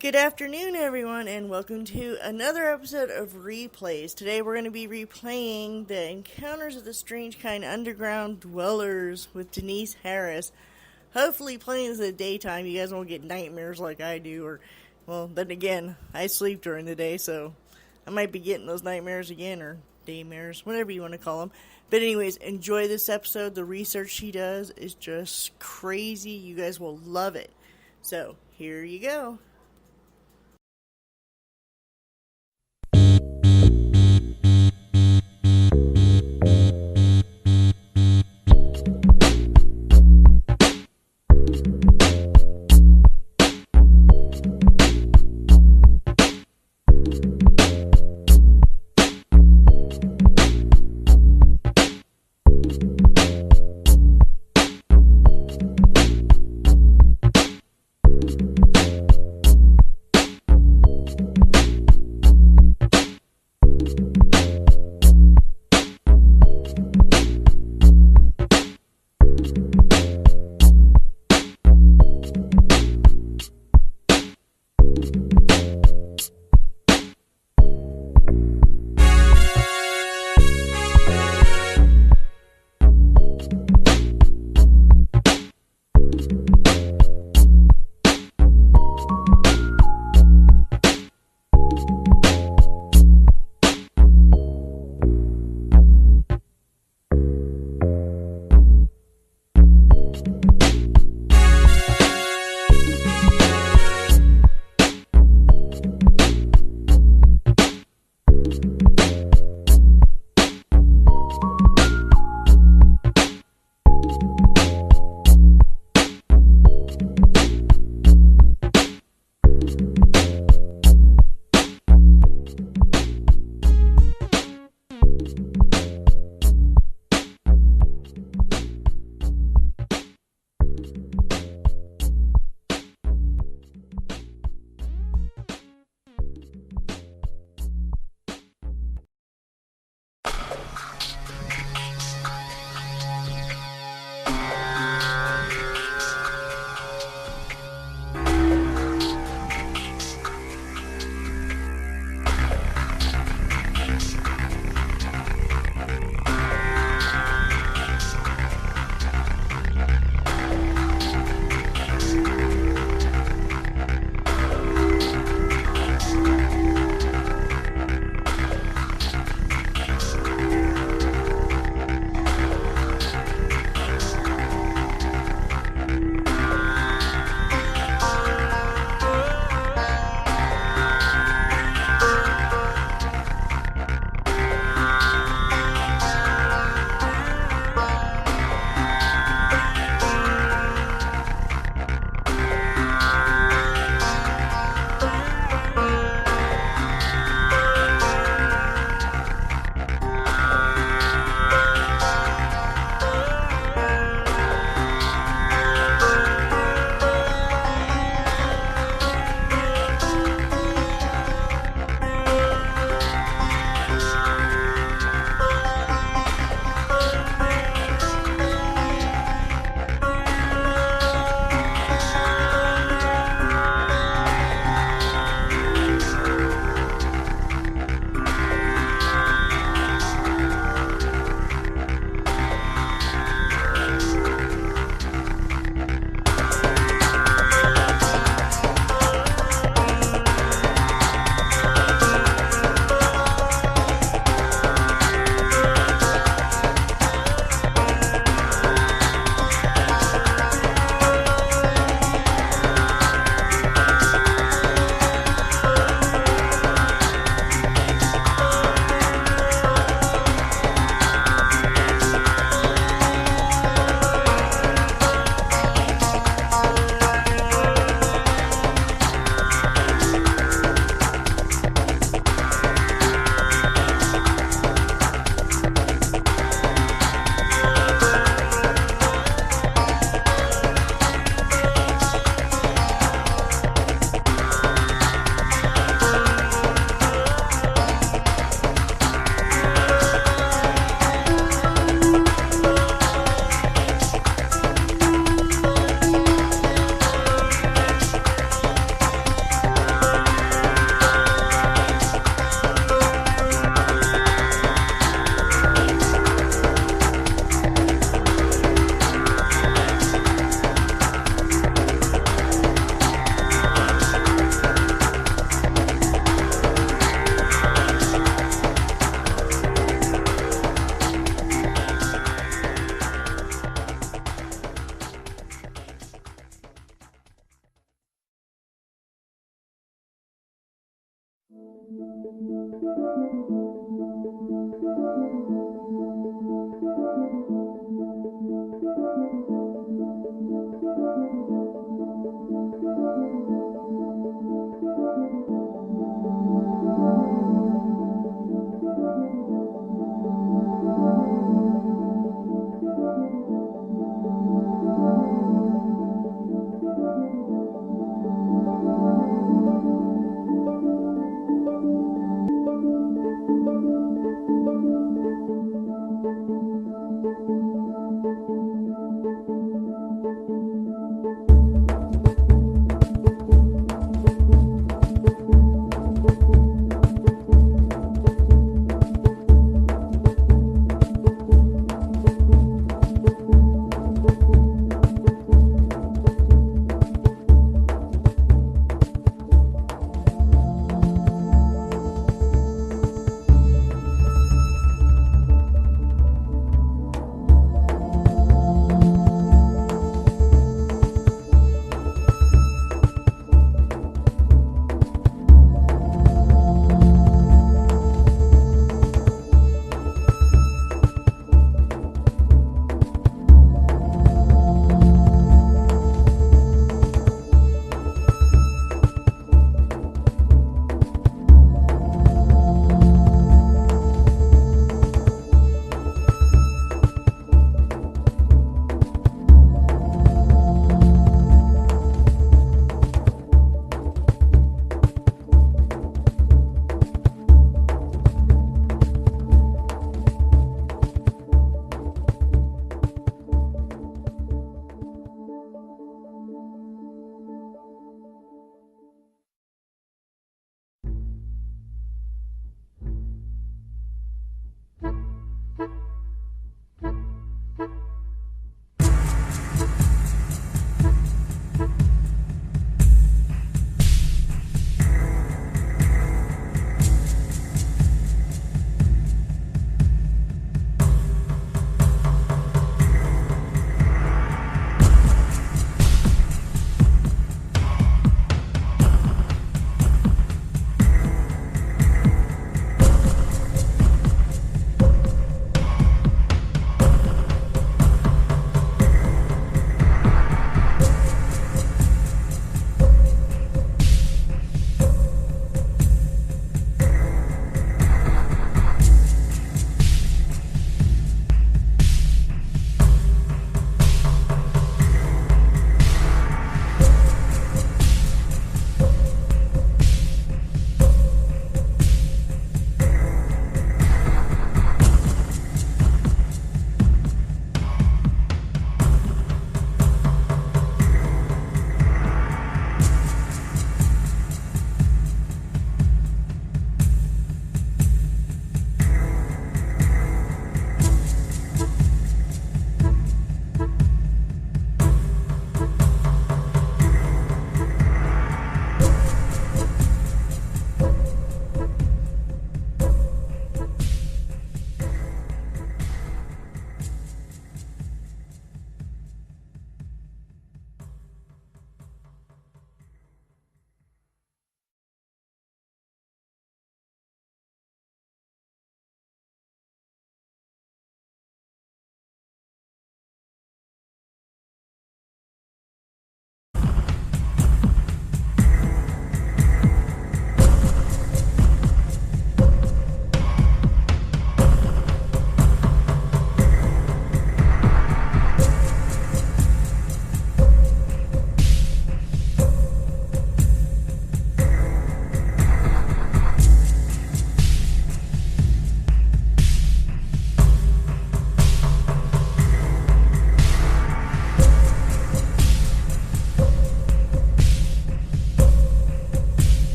Good afternoon, everyone, and welcome to another episode of Replays. Today we're going to be replaying the Encounters of the Strange Kind Underground Dwellers with Denise Harris. Hopefully playing this at daytime, you guys won't get nightmares like I do, or, well, then again, I sleep during the day, so I might be getting those nightmares again, or daymares, whatever you want to call them. But anyways, enjoy this episode. The research she does is just crazy. You guys will love it. So, here you go.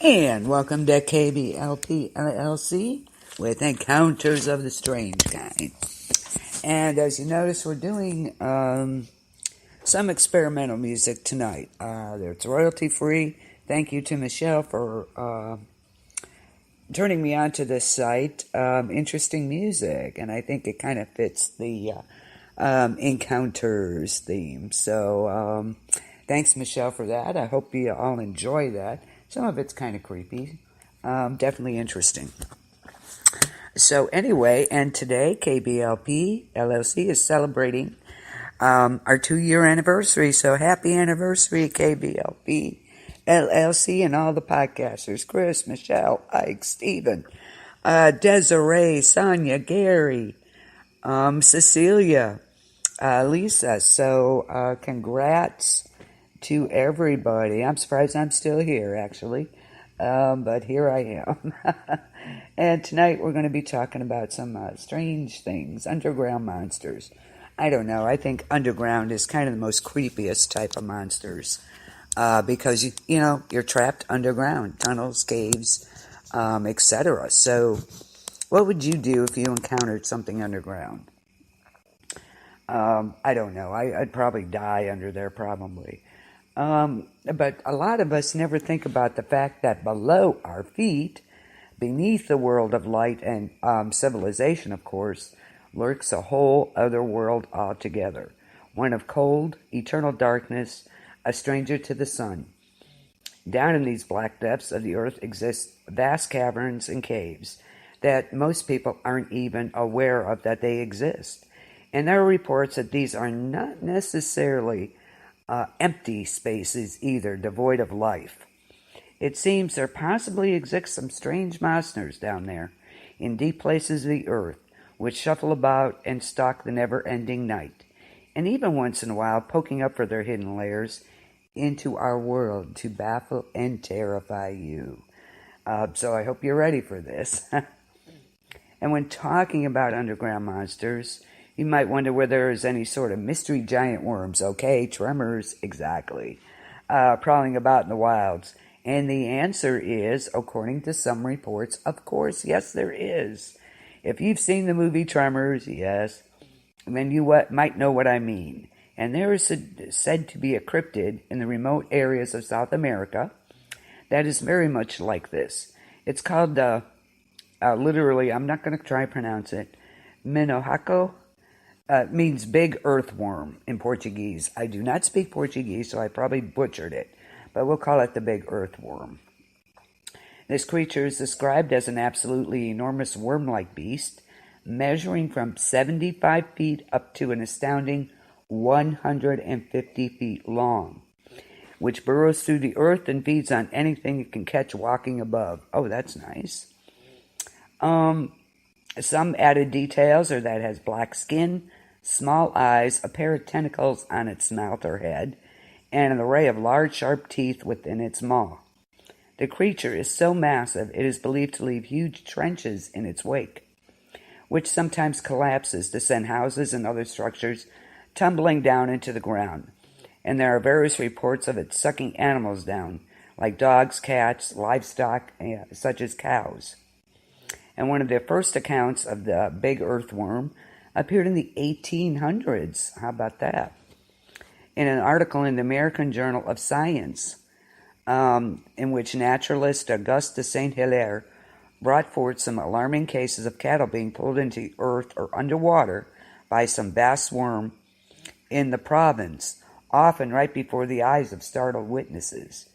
And welcome to KBLP LLC with Encounters of the Strange Kind. And as you notice, we're doing some experimental music tonight. It's royalty free. Thank you to Michelle for turning me onto this site. Interesting music, and I think it kind of fits the Encounters theme. So thanks, Michelle, for that. I hope you all enjoy that. Some of it's kind of creepy, definitely interesting. So anyway, and today KBLP LLC is celebrating our 2-year anniversary. So happy anniversary, KBLP LLC, and all the podcasters: Chris, Michelle, Ike, Stephen, Desiree, Sonia, Gary, Cecilia, Lisa. So congrats to everybody. I'm surprised I'm still here, actually, but here I am. And tonight we're going to be talking about some strange things, underground monsters. I don't know, I think underground is kind of the most creepiest type of monsters, because you're trapped underground, tunnels, caves, etc. So what would you do if you encountered something underground? I don't know, I'd probably die under there, probably. But a lot of us never think about the fact that below our feet, beneath the world of light and civilization, of course, lurks a whole other world altogether. One of cold, eternal darkness, a stranger to the sun. Down in these black depths of the earth exist vast caverns and caves that most people aren't even aware of that they exist. And there are reports that these are not necessarily empty spaces either, devoid of life. It seems there possibly exist some strange monsters down there in deep places of the earth, which shuffle about and stalk the never-ending night, and even once in a while poking up for their hidden lairs into our world to baffle and terrify you. So I hope you're ready for this. And when talking about underground monsters, you might wonder whether there is any sort of mystery giant worms, okay, tremors, exactly, prowling about in the wilds. And the answer is, according to some reports, of course, yes, there is. If you've seen the movie Tremors, yes, then you might know what I mean. And there is said to be a cryptid in the remote areas of South America that is very much like this. It's called, literally, I'm not going to try to pronounce it, Minohaco. Means big earthworm in Portuguese. I do not speak Portuguese, so I probably butchered it, but we'll call it the big earthworm. This creature is described as an absolutely enormous worm-like beast, measuring from 75 feet up to an astounding 150 feet long, which burrows through the earth and feeds on anything it can catch walking above. Oh, that's nice. Some added details are that it has black skin, small eyes, a pair of tentacles on its mouth or head, and an array of large, sharp teeth within its maw. The creature is so massive it is believed to leave huge trenches in its wake, which sometimes collapses to send houses and other structures tumbling down into the ground. And there are various reports of it sucking animals down, like dogs, cats, livestock, such as cows. And one of the first accounts of the big earthworm appeared in the 1800s. How about that? In an article in the American Journal of Science, in which naturalist Auguste Saint Hilaire brought forth some alarming cases of cattle being pulled into the earth or underwater by some vast worm in the province, often right before the eyes of startled witnesses.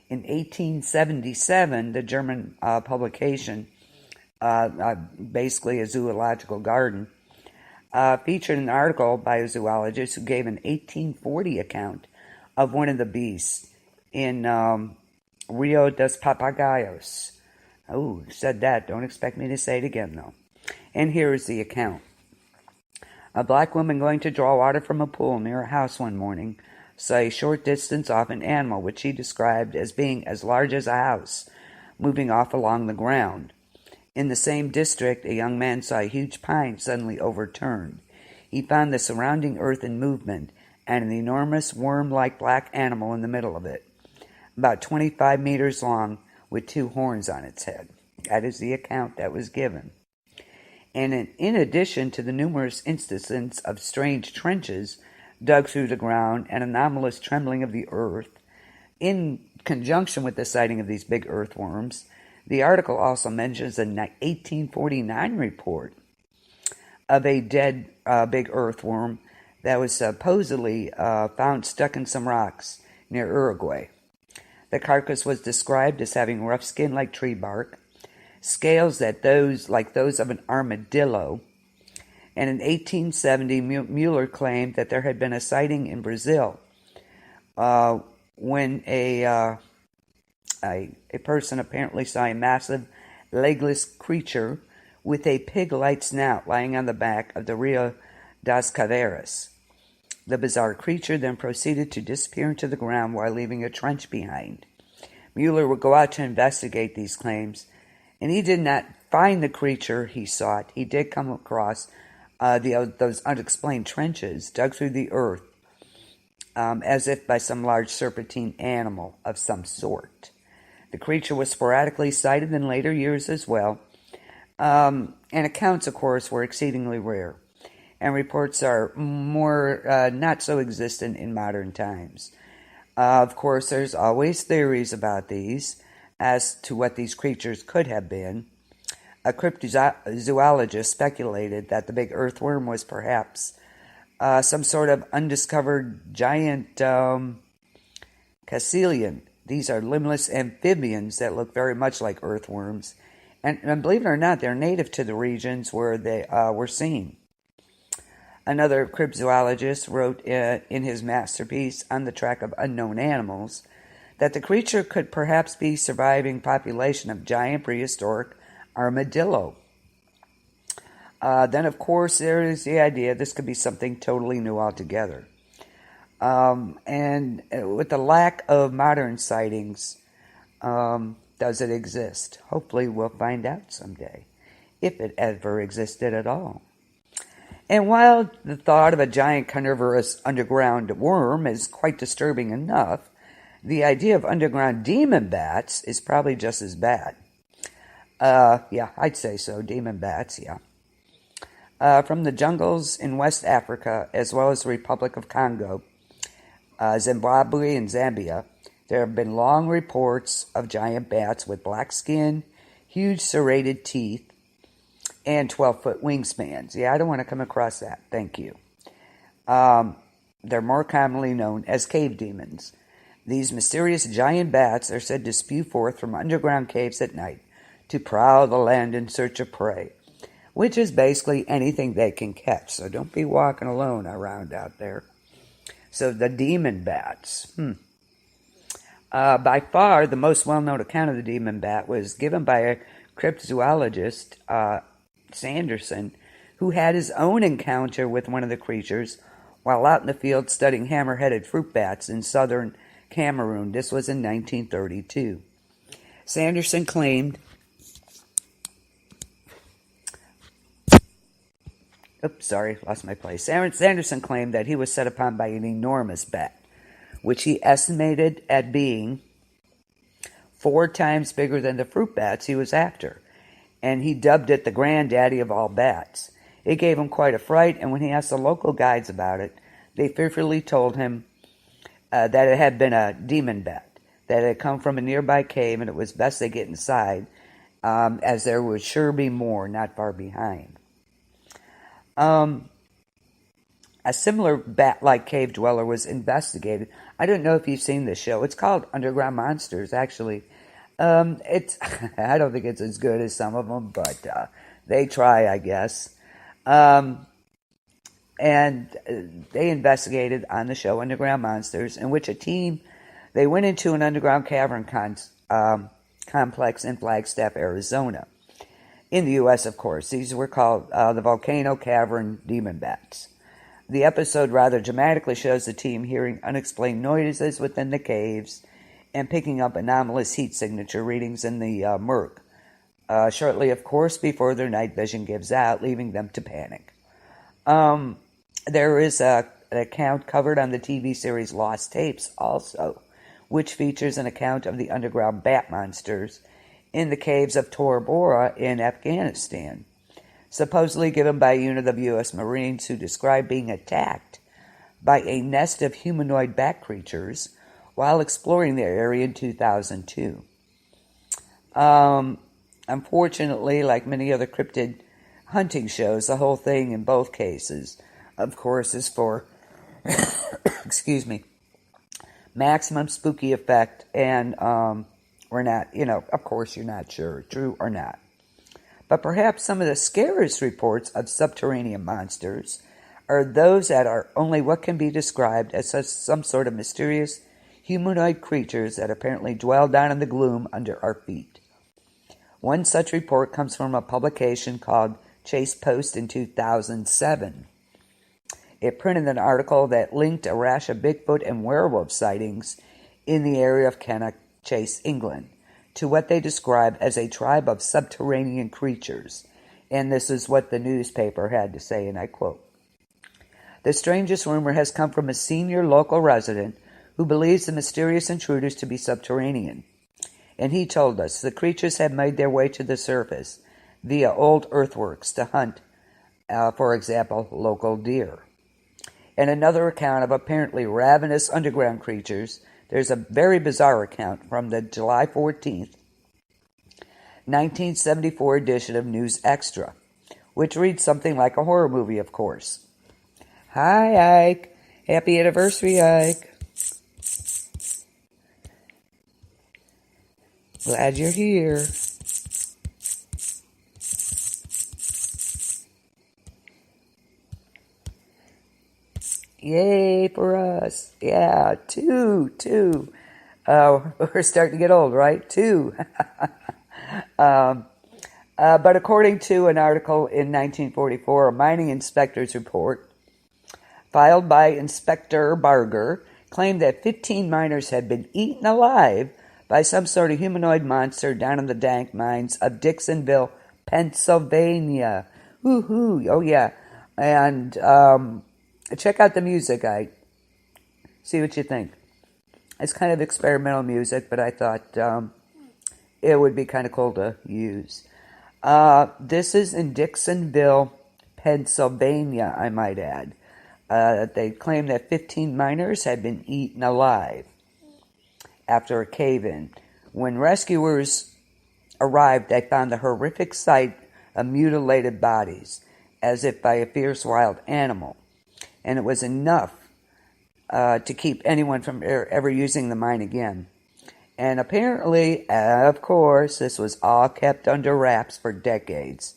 In 1877, the German publication, basically a zoological garden, featured an article by a zoologist who gave an 1840 account of one of the beasts in Rio dos Papagaios. Oh, said that. Don't expect me to say it again, though. And here is the account. A black woman going to draw water from a pool near a house one morning saw a short distance off an animal which she described as being as large as a house, moving off along the ground. In the same district, a young man saw a huge pine suddenly overturned. He found the surrounding earth in movement and an enormous worm-like black animal in the middle of it, about 25 meters long, with 2 horns on its head. That is the account that was given. And in addition to the numerous instances of strange trenches dug through the ground and anomalous trembling of the earth, in conjunction with the sighting of these big earthworms, the article also mentions a 1849 report of a dead big earthworm that was supposedly found stuck in some rocks near Uruguay. The carcass was described as having rough skin like tree bark, scales like those of an armadillo, and in 1870 Mueller claimed that there had been a sighting in Brazil when a person apparently saw a massive legless creature with a pig-like snout lying on the back of the Rio das Caveiras. The bizarre creature then proceeded to disappear into the ground while leaving a trench behind. Mueller would go out to investigate these claims, and he did not find the creature he sought. He did come across those unexplained trenches dug through the earth as if by some large serpentine animal of some sort. The creature was sporadically sighted in later years as well, and accounts, of course, were exceedingly rare, and reports are more not so existent in modern times. Of course, there's always theories about these as to what these creatures could have been. A cryptozoologist speculated that the big earthworm was perhaps some sort of undiscovered giant caecilian. These are limbless amphibians that look very much like earthworms, and believe it or not, they're native to the regions where they were seen. Another cryptozoologist wrote in his masterpiece, On the Track of Unknown Animals, that the creature could perhaps be surviving population of giant prehistoric armadillo. Then, of course, there is the idea this could be something totally new altogether. And with the lack of modern sightings, does it exist? Hopefully we'll find out someday, if it ever existed at all. And while the thought of a giant carnivorous underground worm is quite disturbing enough, the idea of underground demon bats is probably just as bad. Yeah, I'd say so, demon bats, yeah. From the jungles in West Africa, as well as the Republic of Congo, Zimbabwe, and Zambia, there have been long reports of giant bats with black skin, huge serrated teeth, and 12-foot wingspans. Yeah, I don't want to come across that. Thank you. They're more commonly known as cave demons. These mysterious giant bats are said to spew forth from underground caves at night to prowl the land in search of prey, which is basically anything they can catch. So don't be walking alone around out there. So the demon bats. By far, the most well-known account of the demon bat was given by a cryptozoologist, Sanderson, who had his own encounter with one of the creatures while out in the field studying hammer-headed fruit bats in southern Cameroon. This was in 1932. Sanderson claimed Sanderson claimed that he was set upon by an enormous bat, which he estimated at being 4 times bigger than the fruit bats he was after, and he dubbed it the granddaddy of all bats. It gave him quite a fright, and when he asked the local guides about it, they fearfully told him that it had been a demon bat, that it had come from a nearby cave, and it was best they get inside, as there would sure be more not far behind. A similar bat-like cave dweller was investigated. I don't know if you've seen this show. It's called Underground Monsters, actually. It's I don't think it's as good as some of them, but they try, I guess. And they investigated on the show Underground Monsters, in which a team, they went into an underground cavern complex in Flagstaff, Arizona. In the U.S., of course. These were called the Volcano Cavern Demon Bats. The episode rather dramatically shows the team hearing unexplained noises within the caves and picking up anomalous heat signature readings in the murk, shortly, of course, before their night vision gives out, leaving them to panic. There is an account covered on the TV series Lost Tapes also, which features an account of the underground bat monsters in the caves of Tora Bora in Afghanistan, supposedly given by a unit of U.S. Marines who described being attacked by a nest of humanoid bat creatures while exploring the area in 2002. Unfortunately, like many other cryptid hunting shows, the whole thing in both cases, of course, is for, excuse me, maximum spooky effect, and we're not, of course you're not sure, true or not. But perhaps some of the scariest reports of subterranean monsters are those that are only what can be described as some sort of mysterious humanoid creatures that apparently dwell down in the gloom under our feet. One such report comes from a publication called Chase Post in 2007. It printed an article that linked a rash of Bigfoot and werewolf sightings in the area of Cannock Chase, England, to what they describe as a tribe of subterranean creatures. And this is what the newspaper had to say, and I quote, "The strangest rumor has come from a senior local resident who believes the mysterious intruders to be subterranean. And he told us the creatures have made their way to the surface via old earthworks to hunt, for example, local deer." And another account of apparently ravenous underground creatures, there's a very bizarre account from the July 14th, 1974 edition of News Extra, which reads something like a horror movie, of course. "Hi, Ike. Happy anniversary, Ike. Glad you're here. Yay for us. Yeah, two. We're starting to get old, right? Two. But according to an article in 1944, a mining inspector's report filed by Inspector Barger claimed that 15 miners had been eaten alive by some sort of humanoid monster down in the dank mines of Dixonville, Pennsylvania. Woohoo! Oh yeah. And check out the music. See what you think. It's kind of experimental music, but I thought it would be kind of cool to use. This is in Dixonville, Pennsylvania, I might add. They claim that 15 miners had been eaten alive after a cave-in. When rescuers arrived, they found the horrific sight of mutilated bodies, as if by a fierce wild animal. And it was enough to keep anyone from ever using the mine again. And apparently, of course, this was all kept under wraps for decades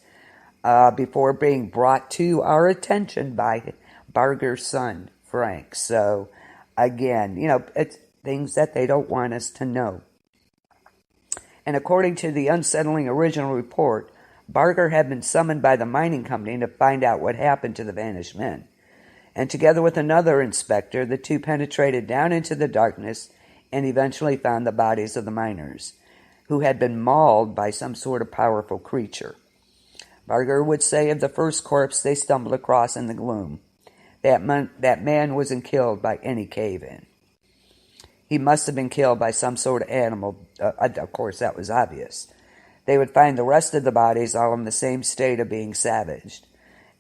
before being brought to our attention by Barger's son, Frank. So, again, it's things that they don't want us to know. And according to the unsettling original report, Barger had been summoned by the mining company to find out what happened to the vanished men. And together with another inspector, the two penetrated down into the darkness and eventually found the bodies of the miners, who had been mauled by some sort of powerful creature. Barger would say of the first corpse they stumbled across in the gloom, that man wasn't killed by any cave-in. He must have been killed by some sort of animal. Of course, that was obvious. They would find the rest of the bodies all in the same state of being savaged,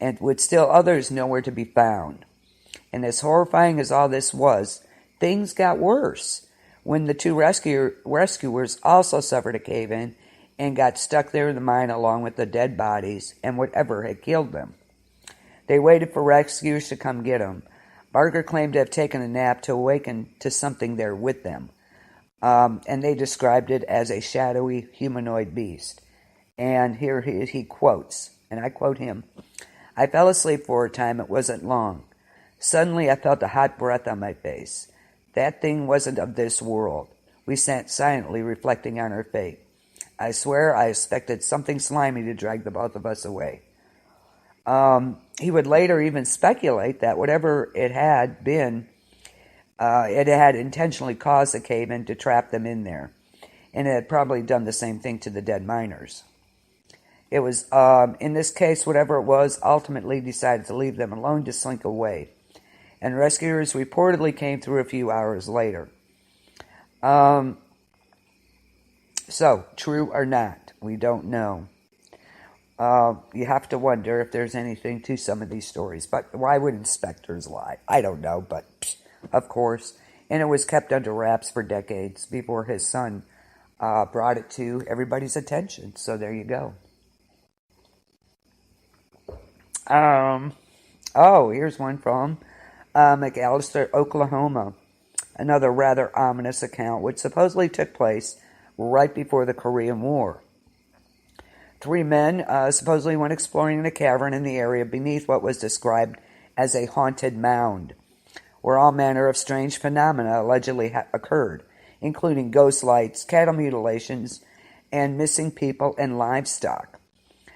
and with still others nowhere to be found. And as horrifying as all this was, things got worse when the two rescuers also suffered a cave-in and got stuck there in the mine along with the dead bodies and whatever had killed them. They waited for rescuers to come get them. Barger claimed to have taken a nap to awaken to something there with them. And they described it as a shadowy humanoid beast. And here he quotes, and I quote him, "I fell asleep for a time. It wasn't long. Suddenly I felt a hot breath on my face. That thing wasn't of this world. We sat silently reflecting on our fate. I swear I expected something slimy to drag the both of us away." He would later even speculate that whatever it had been, it had intentionally caused the cave-in to trap them in there. And it had probably done the same thing to the dead miners. It was, in this case, whatever it was, ultimately decided to leave them alone to slink away. And rescuers reportedly came through a few hours later. So, true or not, we don't know. You have to wonder if there's anything to some of these stories. But why would inspectors lie? I don't know, but of course. And it was kept under wraps for decades before his son brought it to everybody's attention. So there you go. Here's one from McAllister, Oklahoma. Another rather ominous account, which supposedly took place right before the Korean War. 3 men supposedly went exploring in a cavern in the area beneath what was described as a haunted mound, where all manner of strange phenomena allegedly occurred, including ghost lights, cattle mutilations, and missing people and livestock.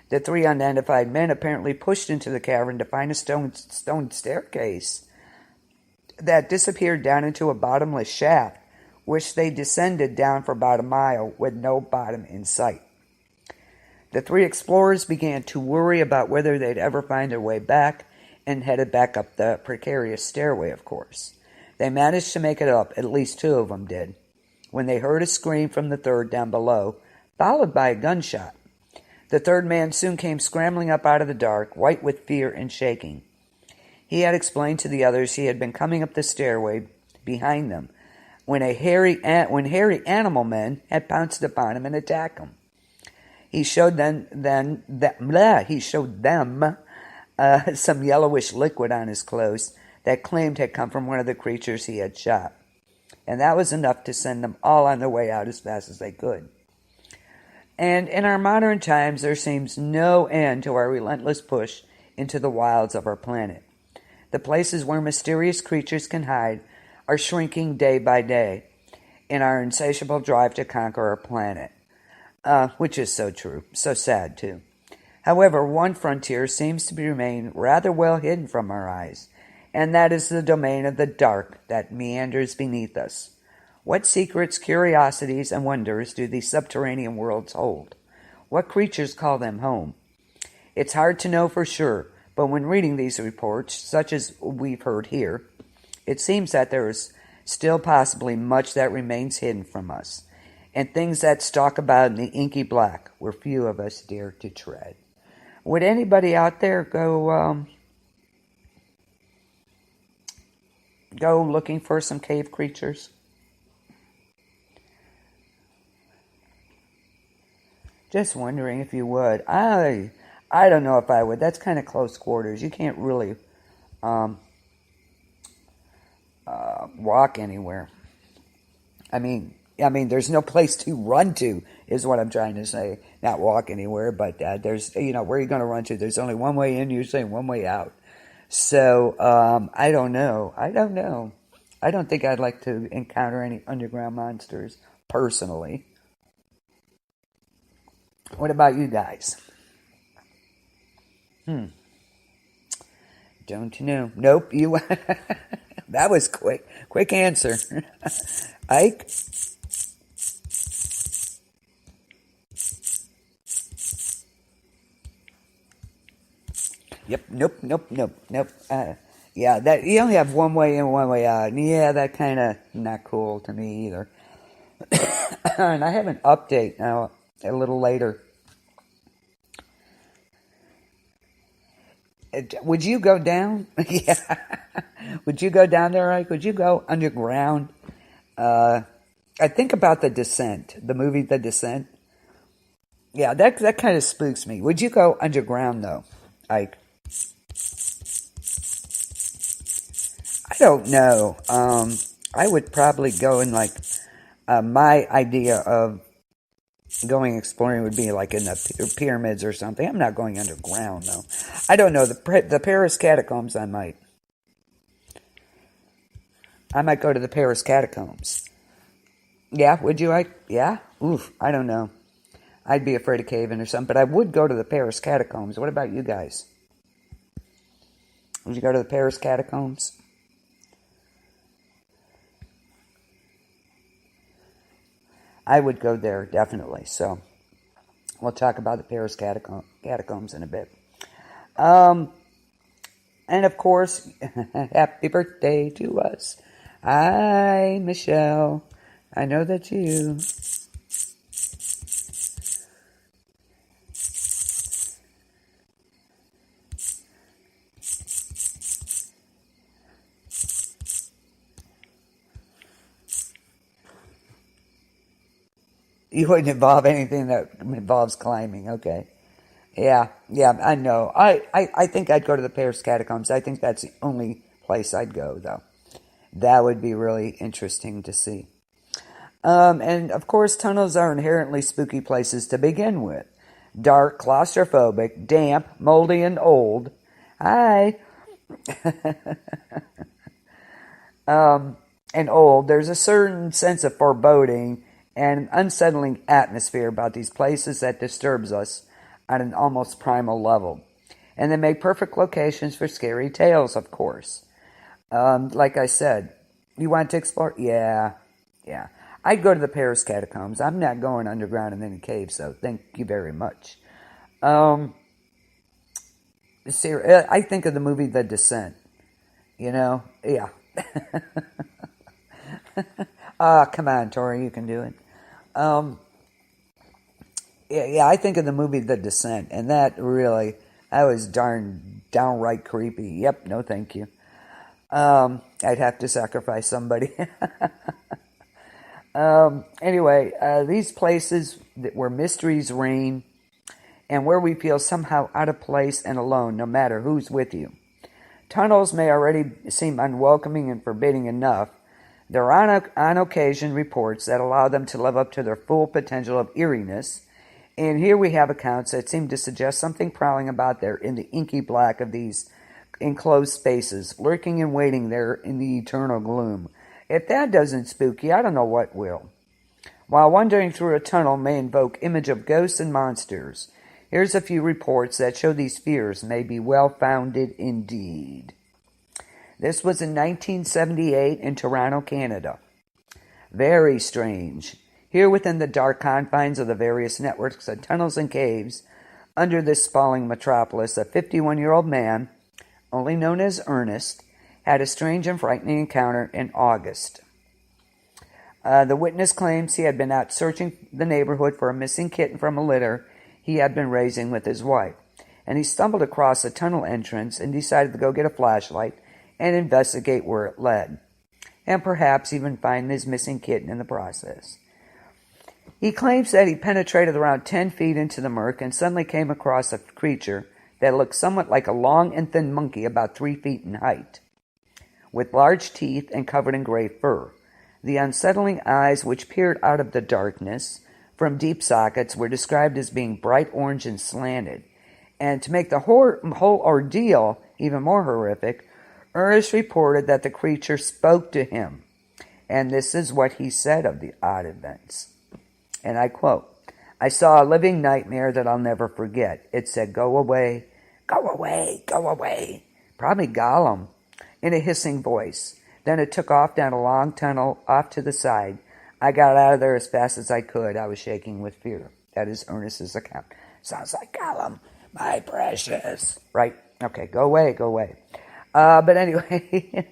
The 3 unidentified men apparently pushed into the cavern to find a stone staircase that disappeared down into a bottomless shaft, which they descended down for about a mile with no bottom in sight. The 3 explorers began to worry about whether they'd ever find their way back and headed back up the precarious stairway, of course. They managed to make it up, at least 2 of them did, when they heard a scream from the 3rd down below, followed by a gunshot. The 3rd man soon came scrambling up out of the dark, white with fear and shaking. He had explained to the others he had been coming up the stairway behind them when hairy animal men had pounced upon him and attacked him. He showed them some yellowish liquid on his clothes that claimed had come from one of the creatures he had shot. And that was enough to send them all on their way out as fast as they could. And in our modern times, there seems no end to our relentless push into the wilds of our planet. The places where mysterious creatures can hide are shrinking day by day in our insatiable drive to conquer our planet. Which is so true, so sad too. However, one frontier seems to remain rather well hidden from our eyes, and that is the domain of the dark that meanders beneath us. What secrets, curiosities, and wonders do these subterranean worlds hold? What creatures call them home? It's hard to know for sure, but when reading these reports, such as we've heard here, it seems that there is still possibly much that remains hidden from us, and things that stalk about in the inky black where few of us dare to tread. Would anybody out there go looking for some cave creatures? Just wondering if you would. I don't know if I would. That's kind of close quarters. You can't really walk anywhere. I mean, there's no place to run to, is what I'm trying to say. Not walk anywhere, but there's, where are you going to run to? There's only one way in, usually, and one way out. So, I don't know. I don't think I'd like to encounter any underground monsters, personally. What about you guys? Don't you know? Nope, you... That was quick. Quick answer. Ike? Yep, nope. Yeah, that you only have one way in, one way out. Yeah, that kind of not cool to me either. And I have an update now, a little later. Would you go down? Yeah. Would you go down there, Ike? Would you go underground? I think about The Descent, the movie The Descent. Yeah, that kind of spooks me. Would you go underground, though, Ike? I don't know. I would probably go in, my idea of going exploring would be like in the pyramids or something. I'm not going underground, though. I don't know. The Paris catacombs, I might go to the Paris catacombs. Yeah, would you? Yeah? Oof, I don't know. I'd be afraid of caving or something, but I would go to the Paris catacombs. What about you guys? Would you go to the Paris catacombs? I would go there, definitely. So, we'll talk about the Paris catacombs in a bit. And of course, happy birthday to us. Hi, Michelle. I know that you wouldn't involve anything that involves climbing. Okay. Yeah, yeah, I know. I think I'd go to the Paris catacombs. I think that's the only place I'd go, though. That would be really interesting to see. And of course, tunnels are inherently spooky places to begin with. Dark, claustrophobic, damp, moldy, and old. Hi. And old. There's a certain sense of foreboding and an unsettling atmosphere about these places that disturbs us on an almost primal level. And they make perfect locations for scary tales, of course. Like I said, you want to explore? Yeah, yeah. I'd go to the Paris catacombs. I'm not going underground in any cave, so thank you very much. I think of the movie The Descent. You know? Yeah. Come on, Tori, you can do it. Yeah, I think of the movie The Descent, and that was downright creepy. Yep, no thank you. I'd have to sacrifice somebody. Anyway, these places where mysteries reign and where we feel somehow out of place and alone, no matter who's with you. Tunnels may already seem unwelcoming and forbidding enough. There are on occasion reports that allow them to live up to their full potential of eeriness, and here we have accounts that seem to suggest something prowling about there in the inky black of these enclosed spaces, lurking and waiting there in the eternal gloom. If that doesn't spook you, I don't know what will. While wandering through a tunnel may invoke image of ghosts and monsters, here's a few reports that show these fears may be well-founded indeed. This was in 1978 in Toronto, Canada. Very strange. Here within the dark confines of the various networks of tunnels and caves, under this sprawling metropolis, a 51-year-old man, only known as Ernest, had a strange and frightening encounter in August. The witness claims he had been out searching the neighborhood for a missing kitten from a litter he had been raising with his wife, and he stumbled across a tunnel entrance and decided to go get a flashlight and investigate where it led, and perhaps even find his missing kitten in the process. He claims that he penetrated around 10 feet into the murk and suddenly came across a creature that looked somewhat like a long and thin monkey about 3 feet in height, with large teeth and covered in gray fur. The unsettling eyes which peered out of the darkness from deep sockets were described as being bright orange and slanted. And to make the whole ordeal even more horrific, Ernest reported that the creature spoke to him. And this is what he said of the odd events. And I quote, "I saw a living nightmare that I'll never forget. It said, 'Go away, go away, go away.'" Probably Gollum, in a hissing voice. Then it took off down a long tunnel off to the side. I got out of there as fast as I could. I was shaking with fear. That is Ernest's account. Sounds like Gollum, my precious. Right? Okay, go away, go away. But anyway,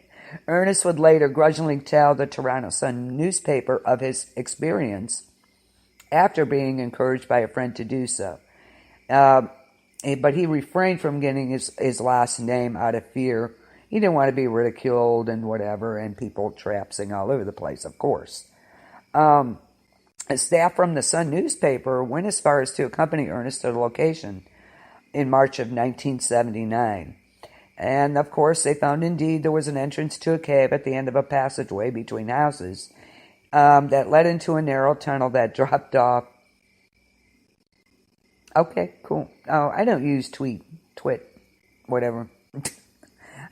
Ernest would later grudgingly tell the Toronto Sun newspaper of his experience after being encouraged by a friend to do so. But he refrained from getting his last name out of fear. He didn't want to be ridiculed and whatever, and people trapsing all over the place, of course. Staff from the Sun newspaper went as far as to accompany Ernest to the location in March of 1979. And, of course, they found indeed there was an entrance to a cave at the end of a passageway between houses that led into a narrow tunnel that dropped off. Okay, cool. Oh, I don't use twit, whatever.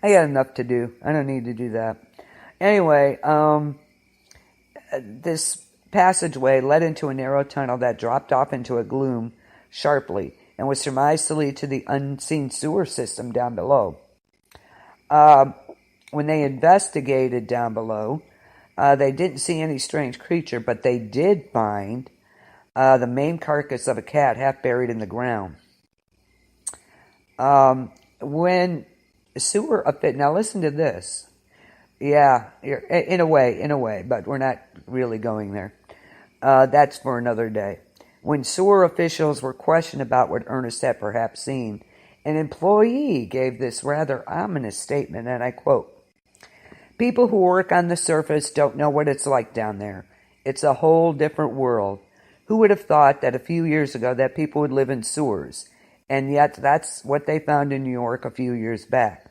I got enough to do. I don't need to do that. Anyway, this passageway led into a narrow tunnel that dropped off into a gloom sharply and was surmised to lead to the unseen sewer system down below. When they investigated down below, they didn't see any strange creature, but they did find the main carcass of a cat half buried in the ground. When sewer now listen to this. Yeah, in a way, but we're not really going there. That's for another day. When sewer officials were questioned about what Ernest had perhaps seen, an employee gave this rather ominous statement, and I quote, "People who work on the surface don't know what it's like down there. It's a whole different world. Who would have thought that a few years ago that people would live in sewers? And yet that's what they found in New York a few years back.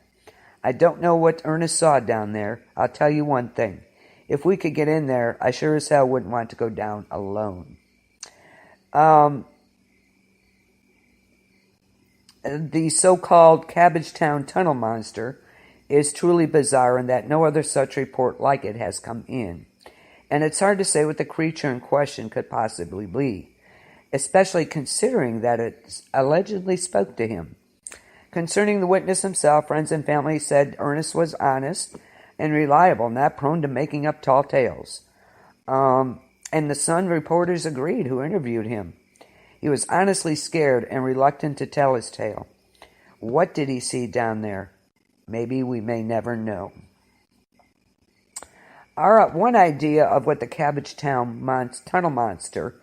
I don't know what Ernest saw down there. I'll tell you one thing. If we could get in there, I sure as hell wouldn't want to go down alone." The so-called Cabbagetown Tunnel Monster is truly bizarre in that no other such report like it has come in. And it's hard to say what the creature in question could possibly be, especially considering that it allegedly spoke to him. Concerning the witness himself, friends and family said Ernest was honest and reliable, not prone to making up tall tales. And the Sun reporters agreed who interviewed him. He was honestly scared and reluctant to tell his tale. What did he see down there? Maybe we may never know. One idea of what the Cabbagetown Tunnel Monster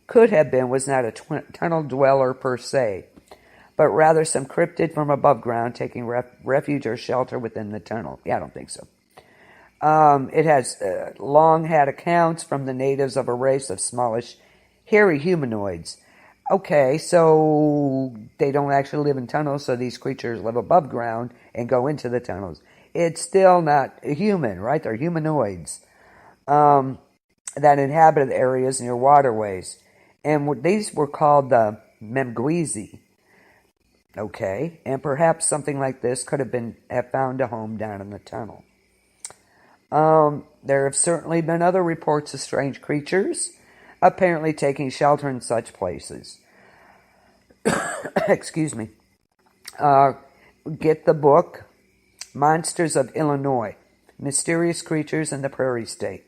could have been was not a tunnel dweller per se, but rather some cryptid from above ground taking refuge or shelter within the tunnel. Yeah, I don't think so. It has long had accounts from the natives of a race of smallish, hairy humanoids. Okay, so they don't actually live in tunnels, so these creatures live above ground and go into the tunnels. It's still not human, right? They're humanoids that inhabit areas near waterways. And these were called the Memgwizi. Okay, and perhaps something like this could have found a home down in the tunnel. There have certainly been other reports of strange creatures apparently taking shelter in such places. Excuse me. Get the book, Monsters of Illinois, Mysterious Creatures in the Prairie State.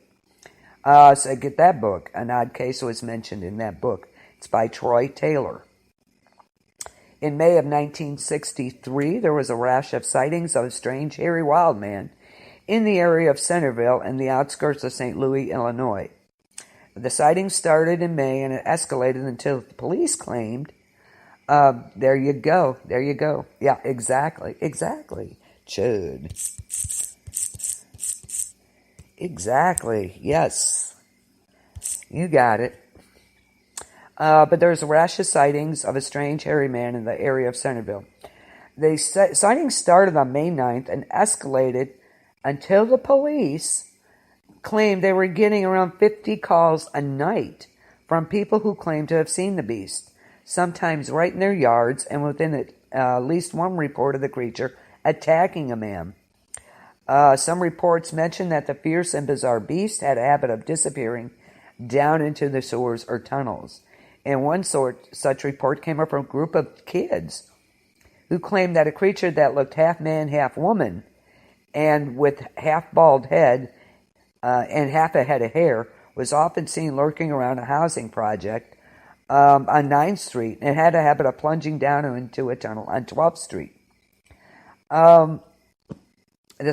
So get that book. An odd case was mentioned in that book. It's by Troy Taylor. In May of 1963, there was a rash of sightings of a strange hairy wild man in the area of Centerville and the outskirts of St. Louis, Illinois. The sightings started in May and it escalated until the police claimed, there you go. Yeah, exactly. Chud. Exactly, yes. You got it. But there's a rash of sightings of a strange hairy man in the area of Centerville. The sightings started on May 9th and escalated until the police claimed they were getting around 50 calls a night from people who claimed to have seen the beast, sometimes right in their yards and within at least one report of the creature attacking a man. Some reports mention that the fierce and bizarre beast had a habit of disappearing down into the sewers or tunnels. And one such report came from a group of kids who claimed that a creature that looked half man, half woman, and with half bald head and half a head of hair, was often seen lurking around a housing project on 9th Street and had a habit of plunging down into a tunnel on 12th Street. The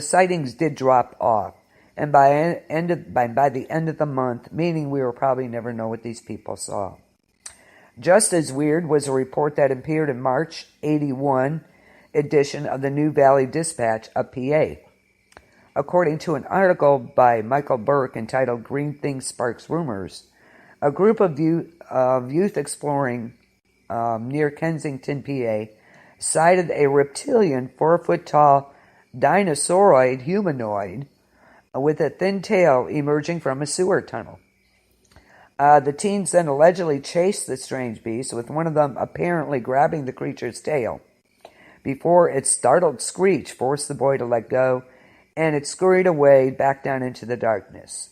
sightings did drop off, and by the end of the month, meaning we will probably never know what these people saw. Just as weird was a report that appeared in March 81 edition of the New Valley Dispatch of PA. According to an article by Michael Burke entitled Green Things Sparks Rumors, a group of youth exploring near Kensington, PA, sighted a reptilian 4-foot-tall dinosauroid humanoid with a thin tail emerging from a sewer tunnel. The teens then allegedly chased the strange beast, with one of them apparently grabbing the creature's tail before its startled screech forced the boy to let go, and it scurried away back down into the darkness.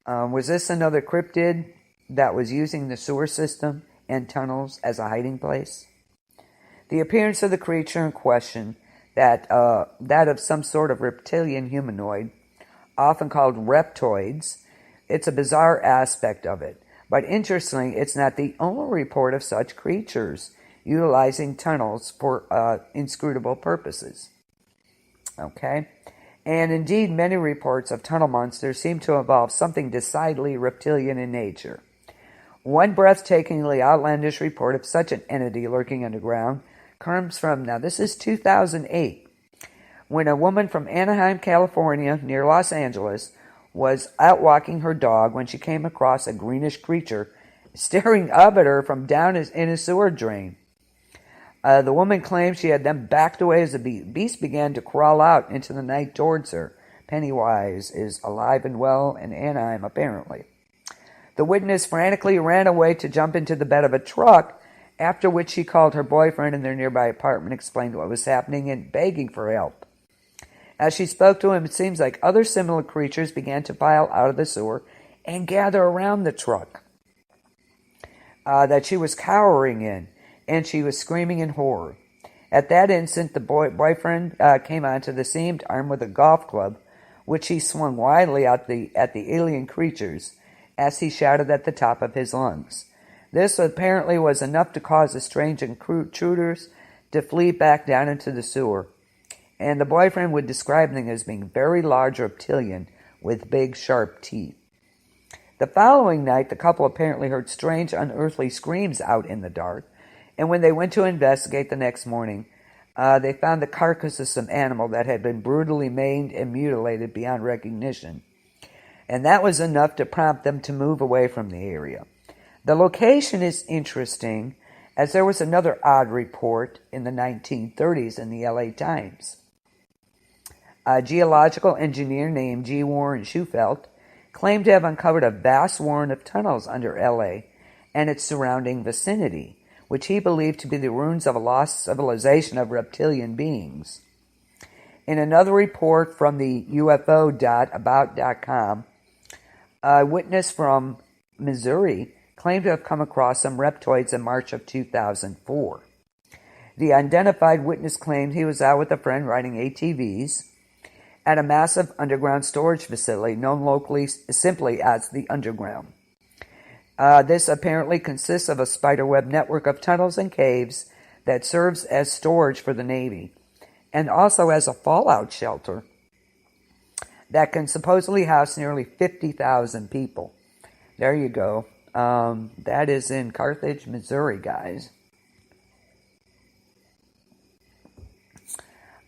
Was this another cryptid that was using the sewer system and tunnels as a hiding place? The appearance of the creature in question, that of some sort of reptilian humanoid, often called reptoids, it's a bizarre aspect of it. But interestingly, it's not the only report of such creatures utilizing tunnels for inscrutable purposes. Okay? And indeed, many reports of tunnel monsters seem to involve something decidedly reptilian in nature. One breathtakingly outlandish report of such an entity lurking underground comes from, now this is 2008, when a woman from Anaheim, California, near Los Angeles, was out walking her dog when she came across a greenish creature staring up at her from down in a sewer drain. The woman claimed she had then backed away as the beast began to crawl out into the night towards her. Pennywise is alive and well in Anaheim, apparently. The witness frantically ran away to jump into the bed of a truck, after which she called her boyfriend in their nearby apartment, explained what was happening, and begging for help. As she spoke to him, it seems like other similar creatures began to file out of the sewer and gather around the truck that she was cowering in, and she was screaming in horror. At that instant, the boyfriend came onto the scene, armed with a golf club, which he swung wildly at the alien creatures as he shouted at the top of his lungs. This apparently was enough to cause the strange intruders to flee back down into the sewer, and the boyfriend would describe them as being very large reptilian with big, sharp teeth. The following night, the couple apparently heard strange, unearthly screams out in the dark, and when they went to investigate the next morning, they found the carcass of some animal that had been brutally maimed and mutilated beyond recognition. And that was enough to prompt them to move away from the area. The location is interesting, as there was another odd report in the 1930s in the LA Times. A geological engineer named G. Warren Schufelt claimed to have uncovered a vast warren of tunnels under LA and its surrounding vicinity, which he believed to be the ruins of a lost civilization of reptilian beings. In another report from the UFO.about.com, a witness from Missouri claimed to have come across some reptoids in March of 2004. The unidentified witness claimed he was out with a friend riding ATVs at a massive underground storage facility known locally simply as the Underground. This apparently consists of a spiderweb network of tunnels and caves that serves as storage for the Navy, and also as a fallout shelter that can supposedly house nearly 50,000 people. There you go. That is in Carthage, Missouri, guys.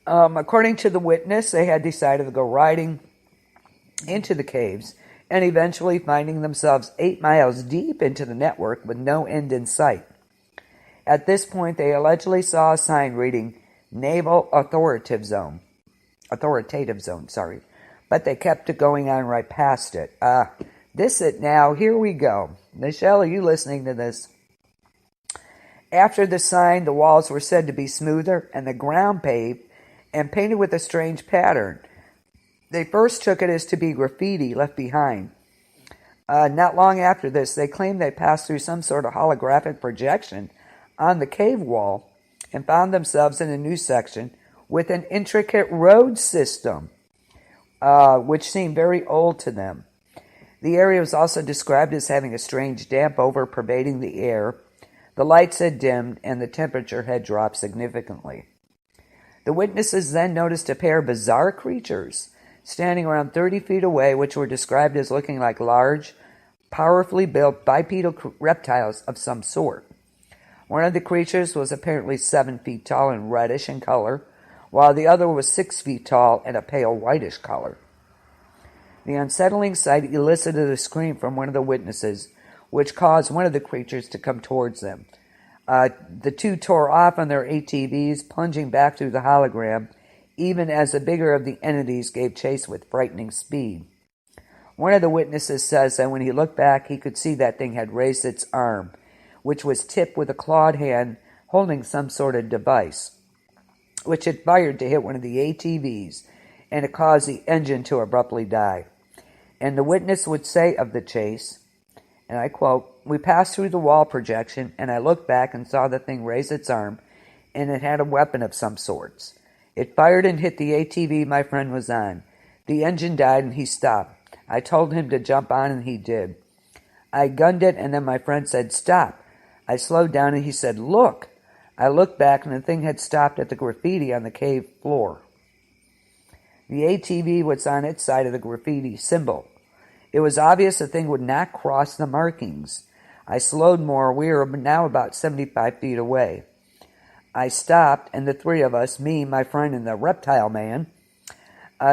According to the witness, they had decided to go riding into the caves and eventually finding themselves 8 miles deep into the network with no end in sight. At this point, they allegedly saw a sign reading Naval Authoritative Zone, but they kept it going on right past it. Now, here we go. Michelle, are you listening to this? After the sign, the walls were said to be smoother and the ground paved and painted with a strange pattern. They first took it as to be graffiti left behind. Not long after this, they claimed they passed through some sort of holographic projection on the cave wall and found themselves in a new section with an intricate road system, which seemed very old to them. The area was also described as having a strange damp odor pervading the air. The lights had dimmed and the temperature had dropped significantly. The witnesses then noticed a pair of bizarre creatures standing around 30 feet away, which were described as looking like large, powerfully built bipedal reptiles of some sort. One of the creatures was apparently 7 feet tall and reddish in color, while the other was 6 feet tall and a pale whitish color. The unsettling sight elicited a scream from one of the witnesses, which caused one of the creatures to come towards them. The two tore off on their ATVs, plunging back through the hologram, even as the bigger of the entities gave chase with frightening speed. One of the witnesses says that when he looked back, he could see that thing had raised its arm, which was tipped with a clawed hand holding some sort of device, which had fired to hit one of the ATVs, and it caused the engine to abruptly die. And the witness would say of the chase, and I quote, "We passed through the wall projection, and I looked back and saw the thing raise its arm, and it had a weapon of some sorts. It fired and hit the ATV my friend was on. The engine died, and he stopped. I told him to jump on, and he did. I gunned it, and then my friend said, 'Stop.' I slowed down, and he said, 'Look.' I looked back, and the thing had stopped at the graffiti on the cave floor." The ATV was on its side of the graffiti symbol. It was obvious the thing would not cross the markings. I slowed more. We were now about 75 feet away. I stopped, and the three of us, me, my friend, and the reptile man,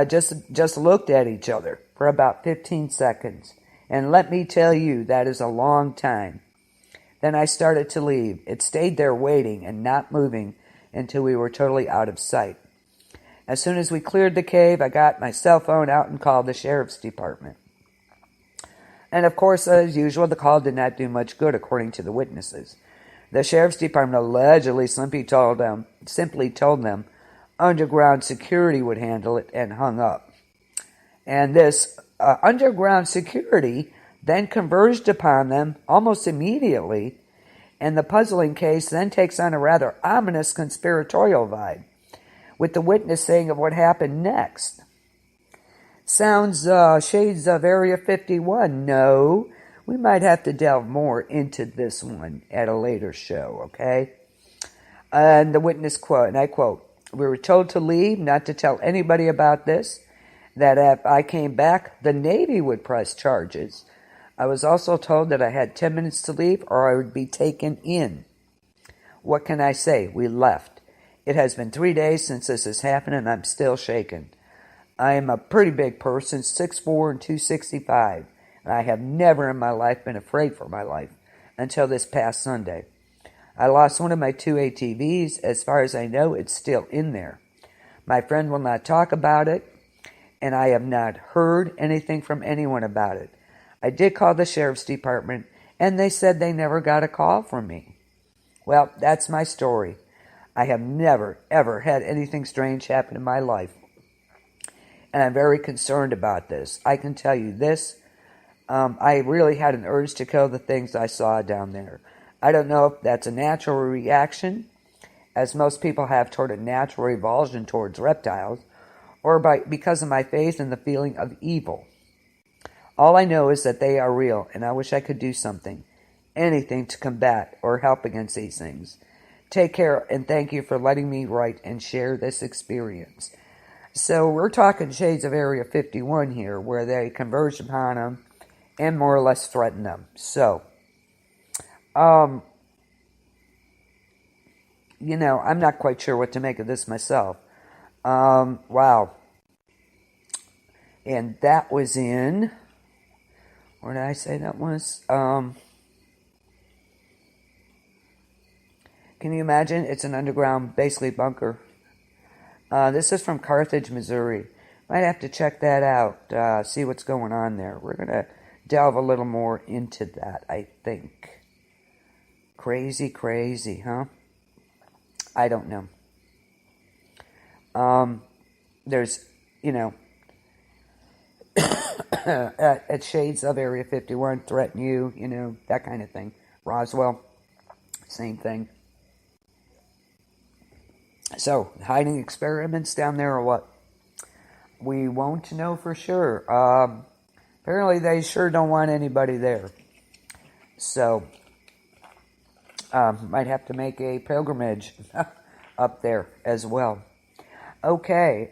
just looked at each other for about 15 seconds. And let me tell you, that is a long time. Then I started to leave. It stayed there waiting and not moving until we were totally out of sight. As soon as we cleared the cave, I got my cell phone out and called the sheriff's department. And of course, as usual, the call did not do much good, according to the witnesses. The sheriff's department allegedly simply told them underground security would handle it, and hung up. And this underground security then converged upon them almost immediately, and the puzzling case then takes on a rather ominous conspiratorial vibe, with the witness saying of what happened next. Sounds shades of Area 51. No, we might have to delve more into this one at a later show, okay? And the witness quote, and I quote, "We were told to leave, not to tell anybody about this, that if I came back, the Navy would press charges. I was also told that I had 10 minutes to leave or I would be taken in. What can I say? We left. It has been 3 days since this has happened, and I'm still shaken. I am a pretty big person, 6'4" and 265, and I have never in my life been afraid for my life until this past Sunday. I lost one of my 2 ATVs. As far as I know, it's still in there. My friend will not talk about it, and I have not heard anything from anyone about it. I did call the sheriff's department, and they said they never got a call from me." Well, that's my story. I have never, ever had anything strange happen in my life, and I'm very concerned about this. I can tell you this, I really had an urge to kill the things I saw down there. I don't know if that's a natural reaction, as most people have toward a natural revulsion towards reptiles, or because of my faith in the feeling of evil. All I know is that they are real, and I wish I could do something, anything to combat or help against these things. Take care, and thank you for letting me write and share this experience. So we're talking shades of Area 51 here, where they converge upon them and more or less threaten them. So, I'm not quite sure what to make of this myself. Wow. And that was in, where did I say that was? Can you imagine? It's an underground, basically, bunker. This is from Carthage, Missouri. Might have to check that out, see what's going on there. We're going to delve a little more into that, I think. Crazy, huh? I don't know. There's, at shades of Area 51, threaten you, that kind of thing. Roswell, same thing. So, hiding experiments down there or what? We won't know for sure. Apparently they sure don't want anybody there. So, might have to make a pilgrimage up there as well. Okay.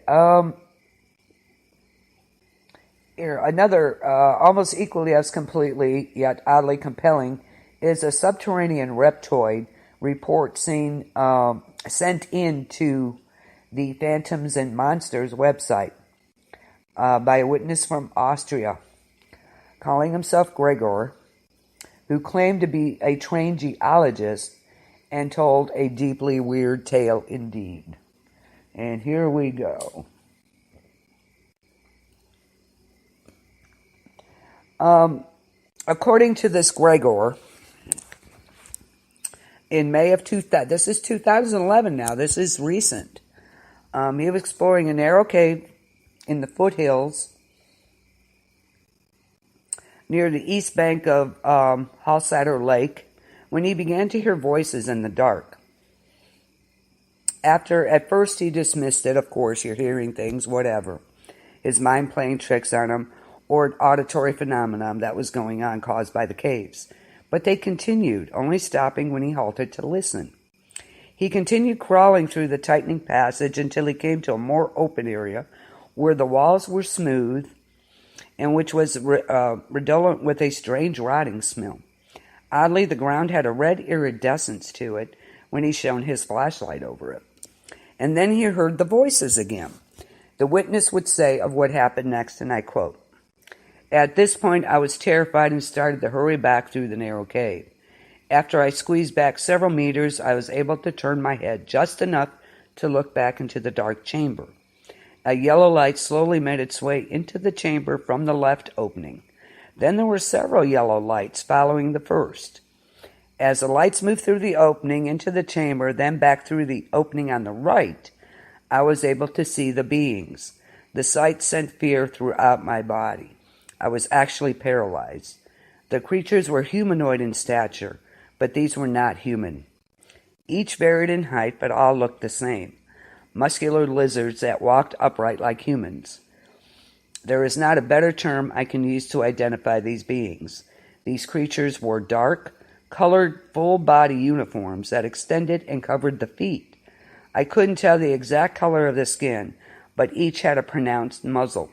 Here, another, almost equally as completely, yet oddly compelling, is a subterranean reptoid report sent in to the Phantoms and Monsters website by a witness from Austria, calling himself Gregor, who claimed to be a trained geologist and told a deeply weird tale indeed. And here we go. According to this Gregor, in May of 2000, this is 2011 now, this is recent, he was exploring a narrow cave in the foothills near the east bank of Halsatter Lake when he began to hear voices in the dark. At first he dismissed it, of course, you're hearing things, whatever. His mind playing tricks on him, or an auditory phenomenon that was going on caused by the caves. But they continued, only stopping when he halted to listen. He continued crawling through the tightening passage until he came to a more open area where the walls were smooth and which was redolent with a strange rotting smell. Oddly, the ground had a red iridescence to it when he shone his flashlight over it. And then he heard the voices again. The witness would say of what happened next, and I quote, "At this point, I was terrified and started to hurry back through the narrow cave. After I squeezed back several meters, I was able to turn my head just enough to look back into the dark chamber. A yellow light slowly made its way into the chamber from the left opening. Then there were several yellow lights following the first. As the lights moved through the opening into the chamber, then back through the opening on the right, I was able to see the beings. The sight sent fear throughout my body. I was actually paralyzed. The creatures were humanoid in stature, but these were not human. Each varied in height, but all looked the same. Muscular lizards that walked upright like humans. There is not a better term I can use to identify these beings. These creatures wore dark, colored, full-body uniforms that extended and covered the feet. I couldn't tell the exact color of the skin, but each had a pronounced muzzle.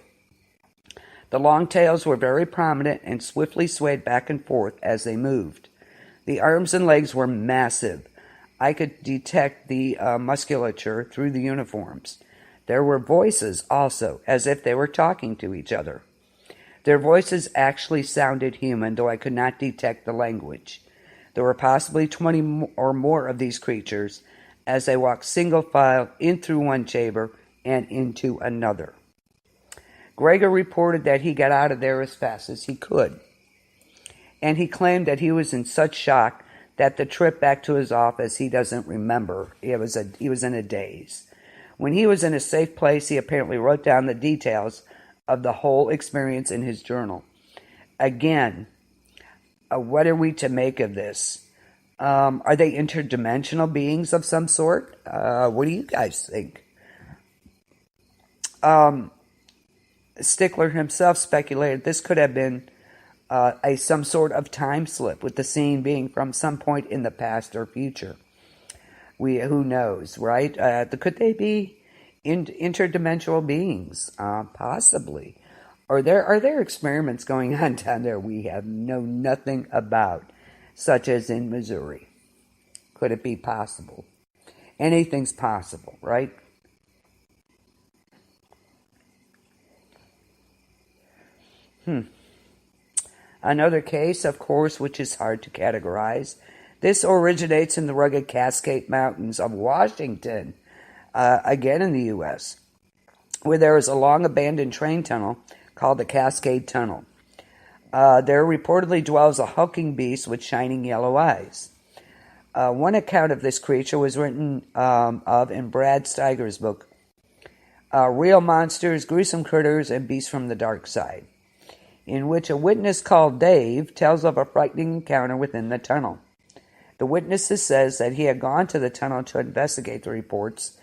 The long tails were very prominent and swiftly swayed back and forth as they moved. The arms and legs were massive. I could detect the musculature through the uniforms. There were voices also, as if they were talking to each other. Their voices actually sounded human, though I could not detect the language. There were possibly 20 or more of these creatures as they walked single file in through one chamber and into another. Gregor reported that he got out of there as fast as he could, and he claimed that he was in such shock that the trip back to his office he doesn't remember. He was in a daze. When he was in a safe place, he apparently wrote down the details of the whole experience in his journal. Again, what are we to make of this? Are they interdimensional beings of some sort? What do you guys think? Stickler himself speculated this could have been some sort of time slip, with the scene being from some point in the past or future. Who knows, right? Could they be interdimensional beings? Possibly. Are there experiments going on down there we have know nothing about, such as in Missouri? Could it be possible? Anything's possible, right? Another case, of course, which is hard to categorize. This originates in the rugged Cascade Mountains of Washington, again in the U.S., where there is a long abandoned train tunnel called the Cascade Tunnel. There reportedly dwells a hulking beast with shining yellow eyes. One account of this creature was written of in Brad Steiger's book, Real Monsters, Gruesome Critters, and Beasts from the Dark Side, in which a witness called Dave tells of a frightening encounter within the tunnel. The witness says that he had gone to the tunnel to investigate the reports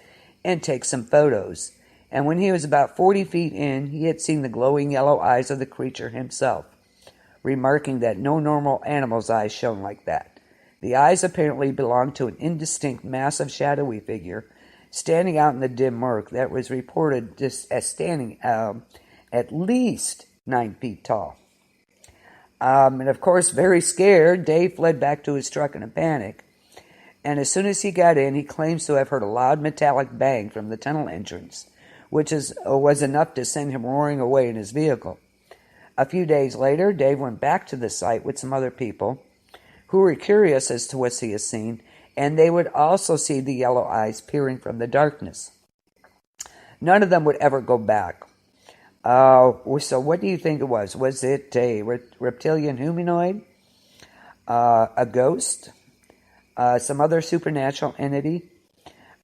and take some photos, and when he was about 40 feet in, he had seen the glowing yellow eyes of the creature himself, remarking that no normal animal's eyes shone like that. The eyes apparently belonged to an indistinct, massive, shadowy figure standing out in the dim murk that was reported just as standing at least 9 feet tall. And of course, very scared, Dave fled back to his truck in a panic. And as soon as he got in, he claims to have heard a loud metallic bang from the tunnel entrance, which was enough to send him roaring away in his vehicle. A few days later, Dave went back to the site with some other people who were curious as to what he had seen, and they would also see the yellow eyes peering from the darkness. None of them would ever go back. So what do you think it was? Was it a reptilian humanoid? A ghost? Some other supernatural entity?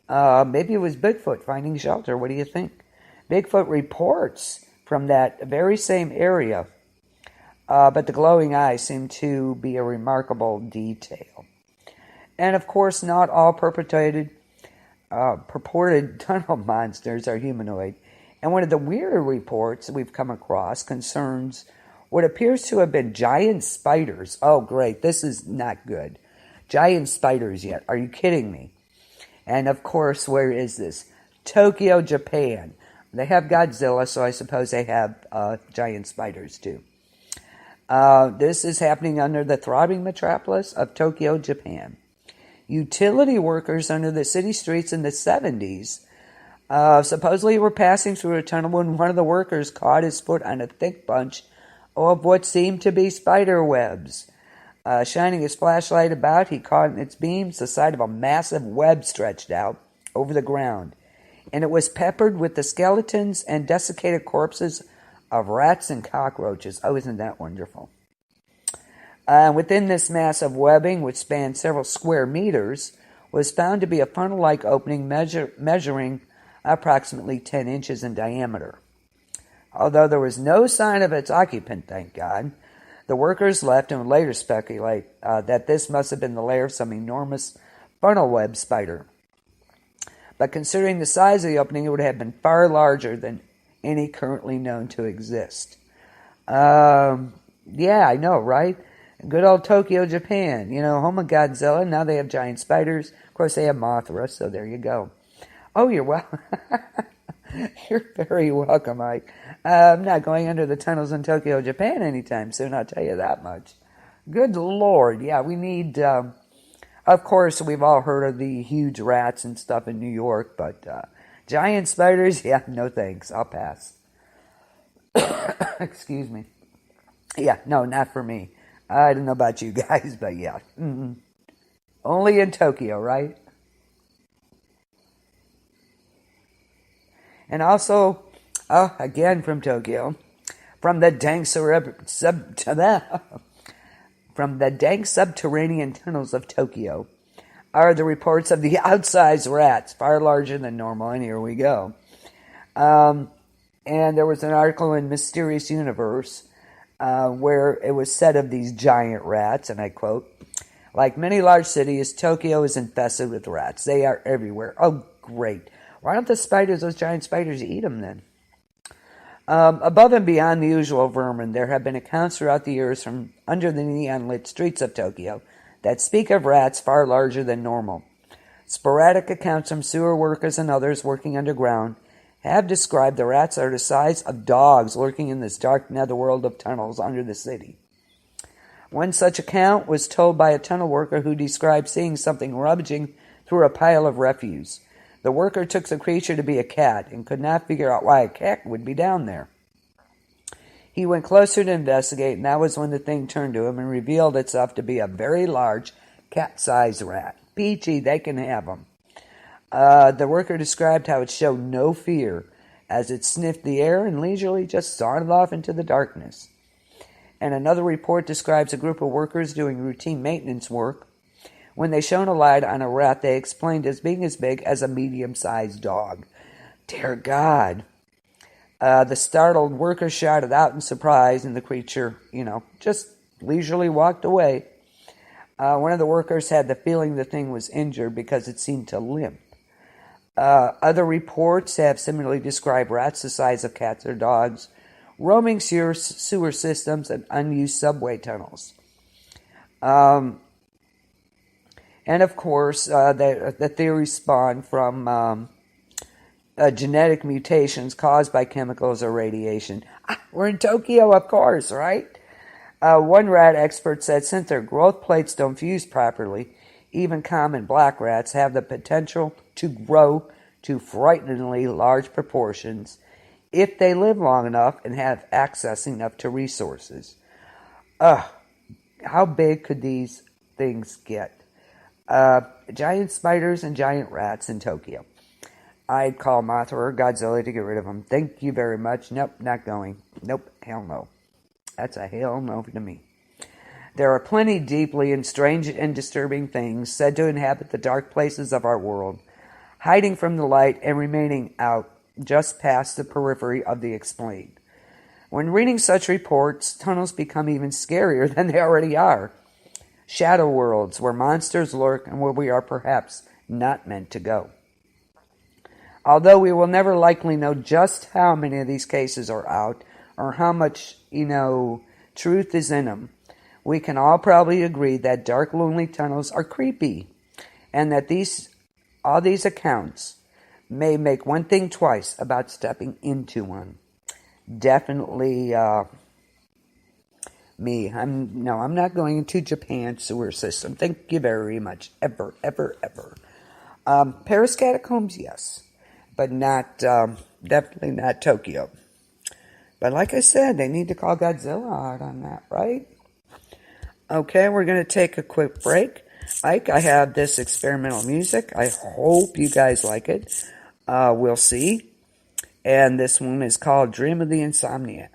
Maybe it was Bigfoot finding shelter. What do you think? Bigfoot reports from that very same area, but the glowing eyes seem to be a remarkable detail. And of course, not all purported tunnel monsters are humanoid. And one of the weirder reports we've come across concerns what appears to have been giant spiders. Oh, great. This is not good. Giant spiders yet. Are you kidding me? And of course, where is this? Tokyo, Japan. They have Godzilla, so I suppose they have giant spiders too. This is happening under the throbbing metropolis of Tokyo, Japan. Utility workers under the city streets in the 70s supposedly were passing through a tunnel when one of the workers caught his foot on a thick bunch of what seemed to be spider webs. Shining his flashlight about, he caught in its beams the side of a massive web stretched out over the ground, and it was peppered with the skeletons and desiccated corpses of rats and cockroaches. Oh, isn't that wonderful? Within this mass of webbing, which spanned several square meters, was found to be a funnel-like opening measuring approximately 10 inches in diameter. Although there was no sign of its occupant, thank God, the workers left and would later speculate that this must have been the lair of some enormous funnel web spider. But considering the size of the opening, it would have been far larger than any currently known to exist. Yeah, I know, right? Good old Tokyo, Japan. You know, home of Godzilla. Now they have giant spiders. Of course, they have Mothra, so there you go. Oh, you're welcome. You're very welcome, Mike. I'm not going under the tunnels in Tokyo, Japan anytime soon, I'll tell you that much. Good Lord. Yeah, we need... of course, we've all heard of the huge rats and stuff in New York, but giant spiders, yeah, no thanks. I'll pass. Excuse me. Yeah, no, not for me. I don't know about you guys, but yeah. Mm-mm. Only in Tokyo, right? And also, again from Tokyo, from the dank subterranean tunnels of Tokyo, are the reports of the outsized rats, far larger than normal, and here we go. And there was an article in Mysterious Universe where it was said of these giant rats, and I quote, "Like many large cities, Tokyo is infested with rats. They are everywhere." Oh, great. Why don't those giant spiders, eat them then? Above and beyond the usual vermin, there have been accounts throughout the years from under the neon-lit streets of Tokyo that speak of rats far larger than normal. Sporadic accounts from sewer workers and others working underground have described the rats are the size of dogs lurking in this dark netherworld of tunnels under the city. One such account was told by a tunnel worker who described seeing something rummaging through a pile of refuse. The worker took the creature to be a cat and could not figure out why a cat would be down there. He went closer to investigate, and that was when the thing turned to him and revealed itself to be a very large cat-sized rat. Peachy, they can have them. The worker described how it showed no fear as it sniffed the air and leisurely just sauntered off into the darkness. And another report describes a group of workers doing routine maintenance work. When they shone a light on a rat, they explained as being as big as a medium-sized dog. Dear God. The startled worker shouted out in surprise, and the creature, just leisurely walked away. One of the workers had the feeling the thing was injured because it seemed to limp. Other reports have similarly described rats the size of cats or dogs, roaming sewer systems and unused subway tunnels. And of course, the theories spawn from genetic mutations caused by chemicals or radiation. We're in Tokyo, of course, right? One rat expert said since their growth plates don't fuse properly, even common black rats have the potential to grow to frighteningly large proportions if they live long enough and have access enough to resources. How big could these things get? Giant spiders and giant rats in Tokyo. I'd call Mothra or Godzilla to get rid of them. Thank you very much. Nope, not going. Nope, hell no. That's a hell no to me. There are plenty deeply and strange and disturbing things said to inhabit the dark places of our world, hiding from the light and remaining out just past the periphery of the explained. When reading such reports, tunnels become even scarier than they already are. Shadow worlds where monsters lurk and where we are perhaps not meant to go. Although we will never likely know just how many of these cases are out or how much, truth is in them, we can all probably agree that dark, lonely tunnels are creepy and that all these accounts may make one think twice about stepping into one. Definitely me. I'm not going into Japan sewer system. Thank you very much. Ever, ever, ever. Paris catacombs, yes, but not definitely not Tokyo. But like I said, they need to call Godzilla out on that, right? Okay, we're going to take a quick break. Ike, I have this experimental music. I hope you guys like it. We'll see. And this one is called Dream of the Insomniac.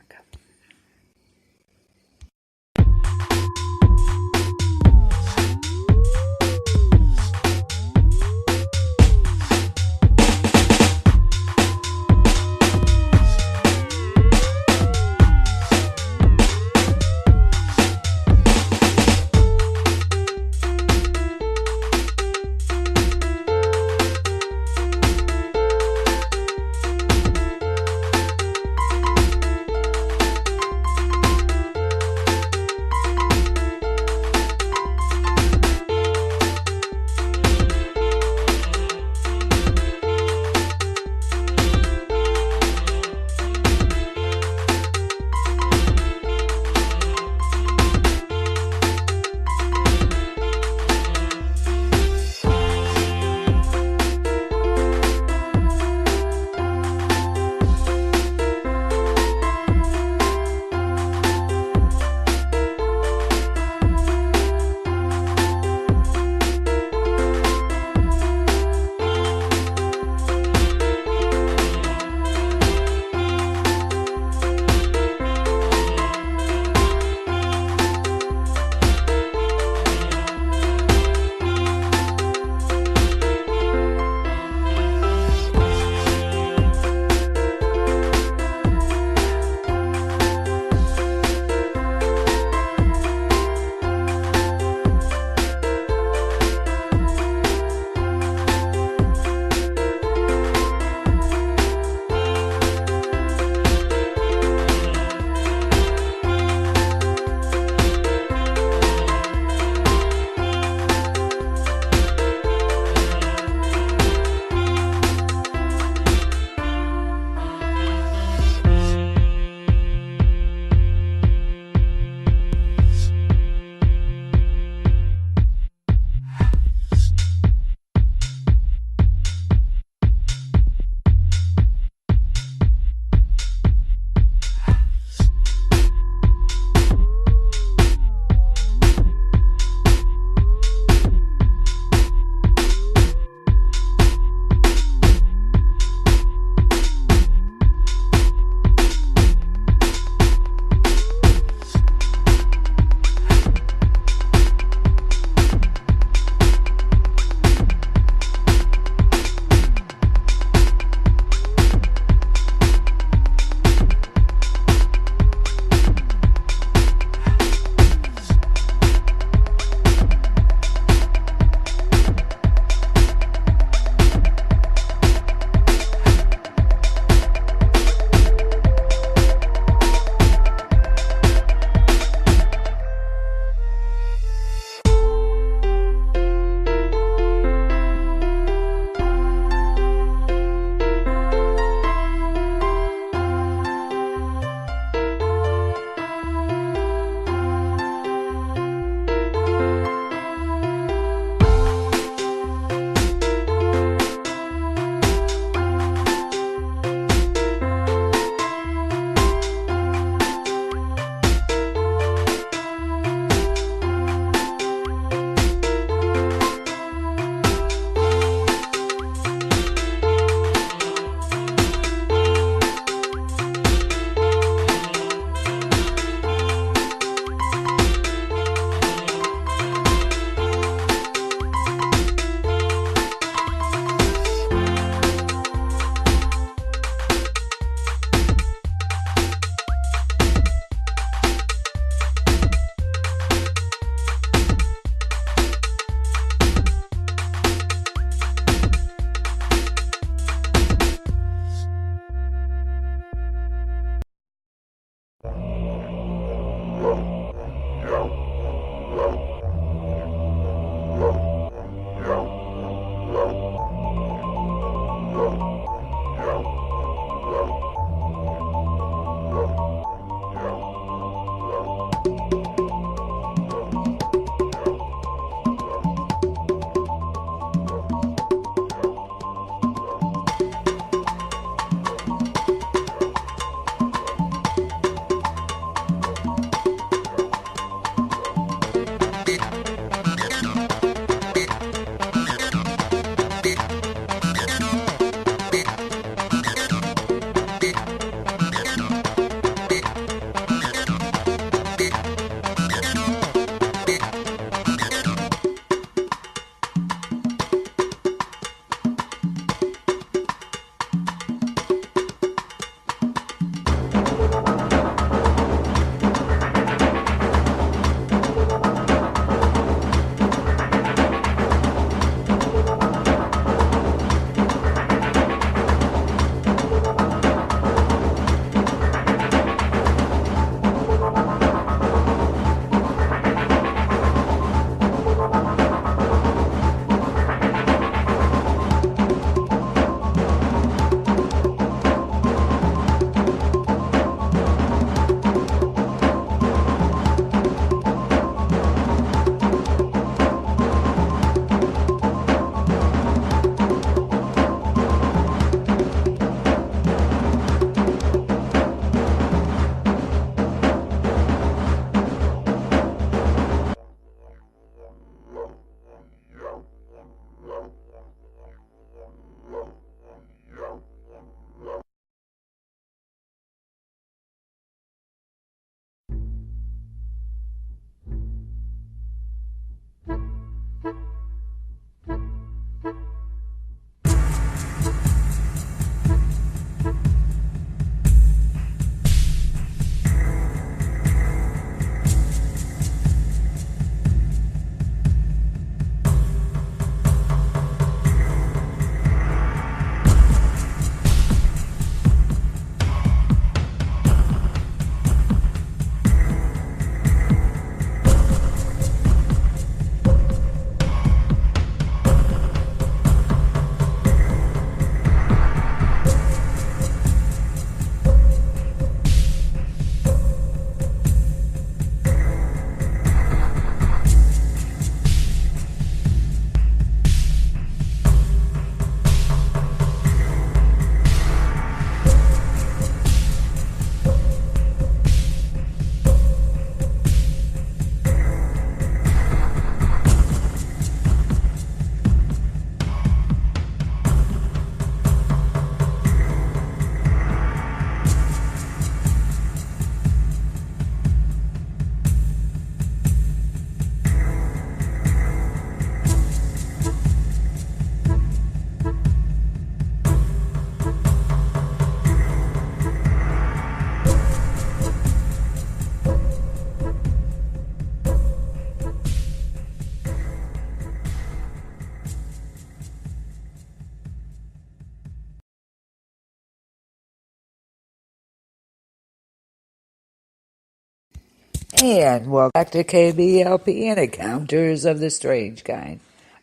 And welcome back to KBLP and Encounters of the Strange Kind.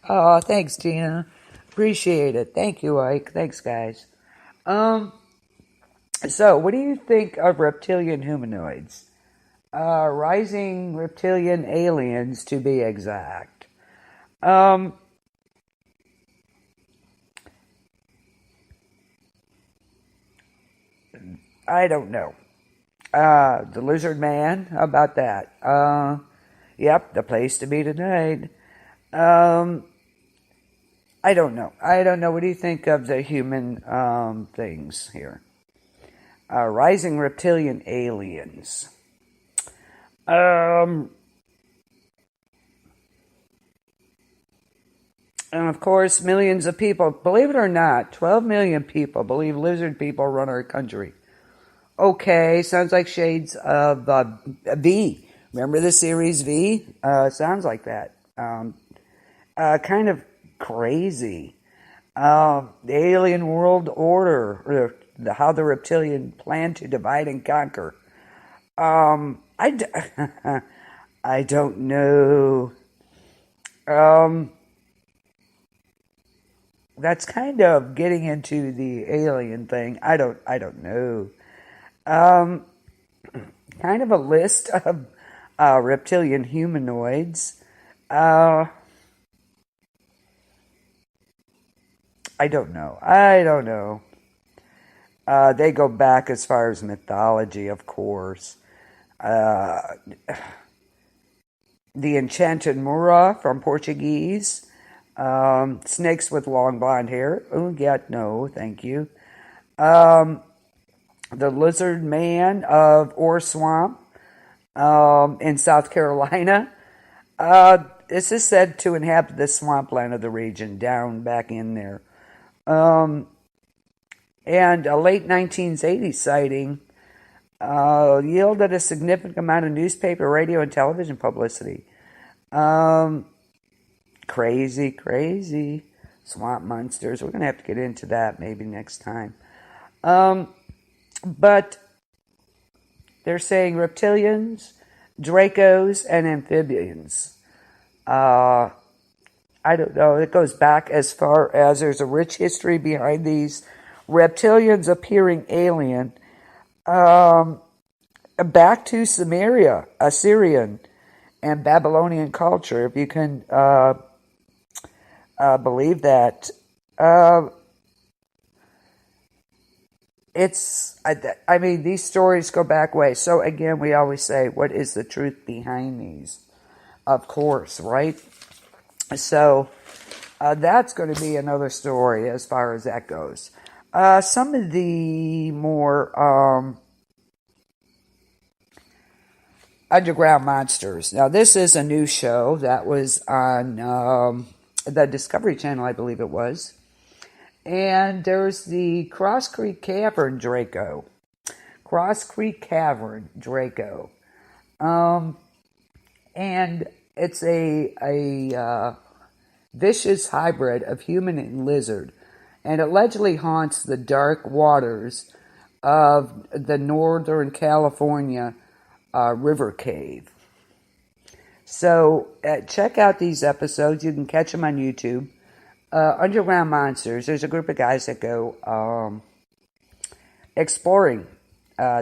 Oh, thanks, Tina. Appreciate it. Thank you, Ike. Thanks, guys. So, what do you think of reptilian humanoids? Rising reptilian aliens, to be exact. I don't know. The Lizard Man, how about that? Yep, the place to be tonight. I don't know. What do you think of the human things here? Rising reptilian aliens. And of course, millions of people, believe it or not, 12 million people believe lizard people run our country. Okay, sounds like shades of V. Remember the series V? Sounds like that. Kind of crazy. The alien world order, or how the reptilian plan to divide and conquer. I don't know. That's kind of getting into the alien thing. I don't know. Kind of a list of reptilian humanoids. I don't know. They go back as far as mythology, of course. The Enchanted Moura from Portuguese. Snakes with long blonde hair. Oh, yeah, no, thank you. The Lizard Man of Ore Swamp in South Carolina. This is said to inhabit the swampland of the region, down back in there. And a late 1980s sighting yielded a significant amount of newspaper, radio, and television publicity. Crazy swamp monsters. We're going to have to get into that maybe next time. But they're saying reptilians, Dracos, and amphibians. I don't know. It goes back as far as there's a rich history behind these reptilians appearing alien. Back to Sumeria, Assyrian, and Babylonian culture, if you can believe that. I mean, these stories go back way. So again, we always say, what is the truth behind these? Of course, right? So that's going to be another story as far as that goes. Some of the more underground monsters. Now, this is a new show that was on the Discovery Channel, I believe it was. And there's the Cross Creek Cavern Draco. Cross Creek Cavern Draco. And it's a vicious hybrid of human and lizard. And allegedly haunts the dark waters of the Northern California river cave. So check out these episodes. You can catch them on YouTube. Underground Monsters. There's a group of guys that go exploring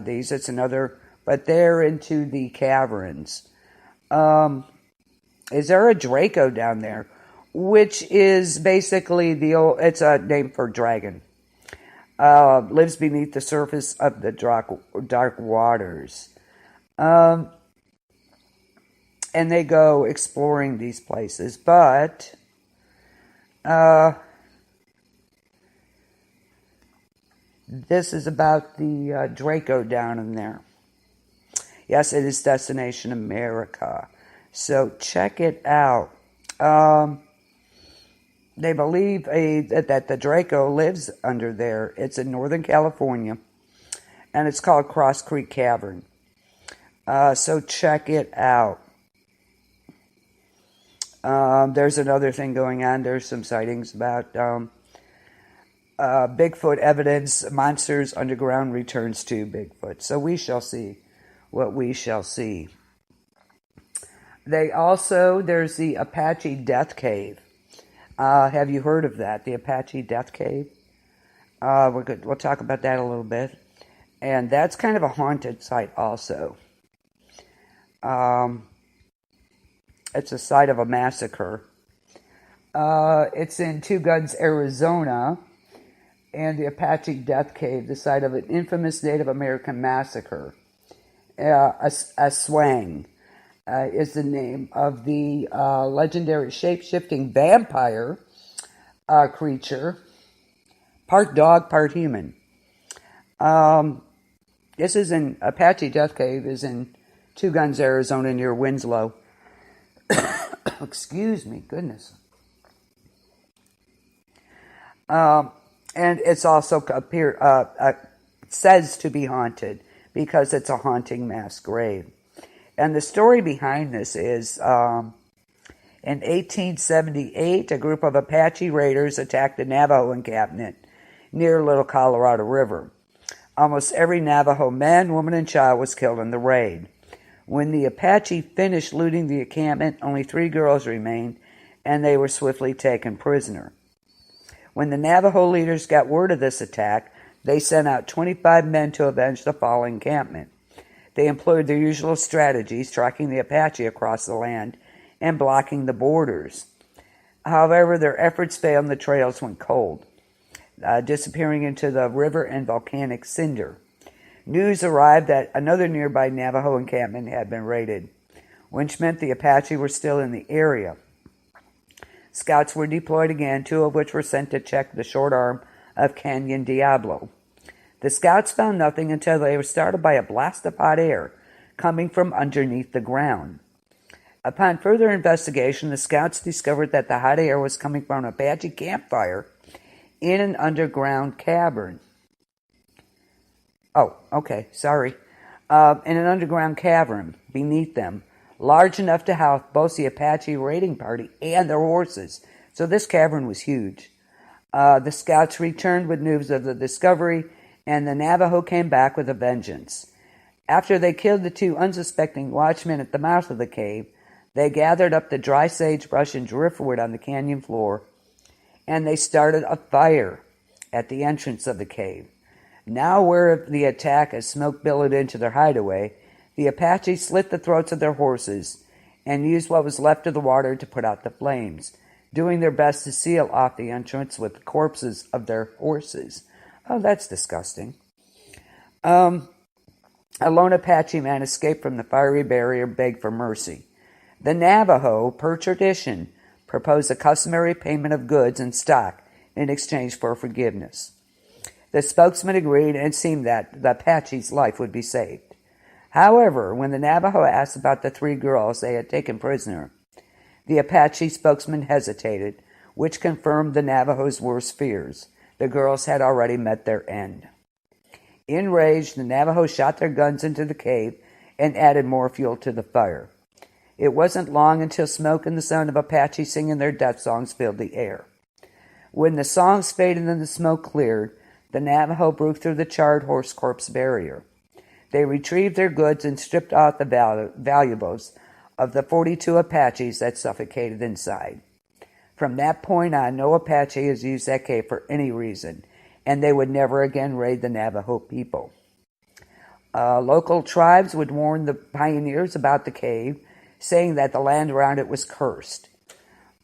these. It's another, but they're into the caverns. Is there a Draco down there? Which is basically it's a name for dragon. Lives beneath the surface of the dark waters. And they go exploring these places, but this is about the Draco down in there. Yes, it is Destination America. So check it out. They believe that the Draco lives under there. It's in Northern California, and it's called Cross Creek Cavern. So check it out. There's another thing going on. There's some sightings about Bigfoot evidence, monsters underground returns to Bigfoot. So we shall see what we shall see. There's the Apache Death Cave. Have you heard of that? The Apache Death Cave? We'll talk about that a little bit. And that's kind of a haunted site also. It's a site of a massacre. It's in Two Guns, Arizona, and the Apache Death Cave, the site of an infamous Native American massacre. Aswang is the name of the legendary shape-shifting vampire creature, part dog, part human. This is in Apache Death Cave is in Two Guns, Arizona, near Winslow. Excuse me, goodness. And it's also says to be haunted because it's a haunting mass grave. And the story behind this is in 1878, a group of Apache raiders attacked the Navajo encampment near Little Colorado River. Almost every Navajo man, woman, and child was killed in the raid. When the Apache finished looting the encampment, only 3 girls remained, and they were swiftly taken prisoner. When the Navajo leaders got word of this attack, they sent out 25 men to avenge the fallen encampment. They employed their usual strategies, tracking the Apache across the land and blocking the borders. However, their efforts failed and the trails went cold, disappearing into the river and volcanic cinder. News arrived that another nearby Navajo encampment had been raided, which meant the Apache were still in the area. Scouts were deployed again, 2 of which were sent to check the short arm of Canyon Diablo. The scouts found nothing until they were startled by a blast of hot air coming from underneath the ground. Upon further investigation, the scouts discovered that the hot air was coming from an Apache campfire in an underground cavern. In an underground cavern beneath them, large enough to house both the Apache raiding party and their horses. So this cavern was huge. The scouts returned with news of the discovery, and the Navajo came back with a vengeance. After they killed the 2 unsuspecting watchmen at the mouth of the cave, they gathered up the dry sagebrush and driftwood on the canyon floor, and they started a fire at the entrance of the cave. Now aware of the attack as smoke billowed into their hideaway, the Apaches slit the throats of their horses and used what was left of the water to put out the flames, doing their best to seal off the entrance with the corpses of their horses. Oh, that's disgusting. A lone Apache man escaped from the fiery barrier and begged for mercy. The Navajo, per tradition, proposed a customary payment of goods and stock in exchange for forgiveness. The spokesman agreed, and it seemed that the Apache's life would be saved. However, when the Navajo asked about the 3 girls they had taken prisoner, the Apache spokesman hesitated, which confirmed the Navajo's worst fears. The girls had already met their end. Enraged, the Navajo shot their guns into the cave and added more fuel to the fire. It wasn't long until smoke and the sound of Apache singing their death songs filled the air. When the songs faded and the smoke cleared, the Navajo broke through the charred horse corpse barrier. They retrieved their goods and stripped off the valuables of the 42 Apaches that suffocated inside. From that point on, no Apache has used that cave for any reason, and they would never again raid the Navajo people. Local tribes would warn the pioneers about the cave, saying that the land around it was cursed.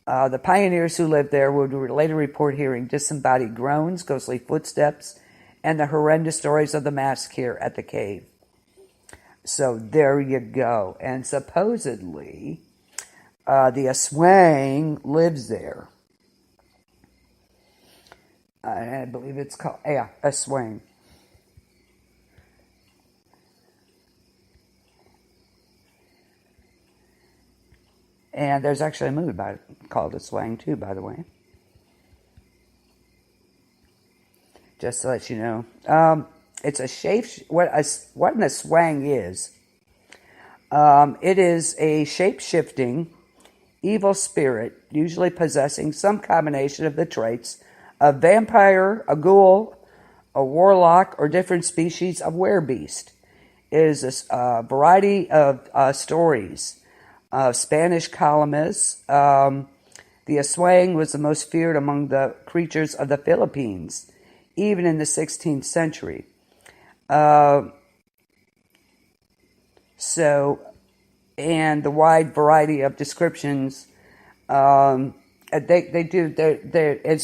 The pioneers who lived there would later report hearing disembodied groans, ghostly footsteps, and the horrendous stories of the massacre at the cave. So there you go. And supposedly, the Aswang lives there. I believe it's called, Aswang. And there's actually a movie about it called Aswang too, by the way. Just to let you know. It's a shape. What an Aswang is. It is a shape-shifting, evil spirit, usually possessing some combination of the traits of vampire, a ghoul, a warlock, or different species of werebeast. It is a variety of stories Spanish columnists. The aswang was the most feared among the creatures of the Philippines, even in the 16th century. And the wide variety of descriptions, it's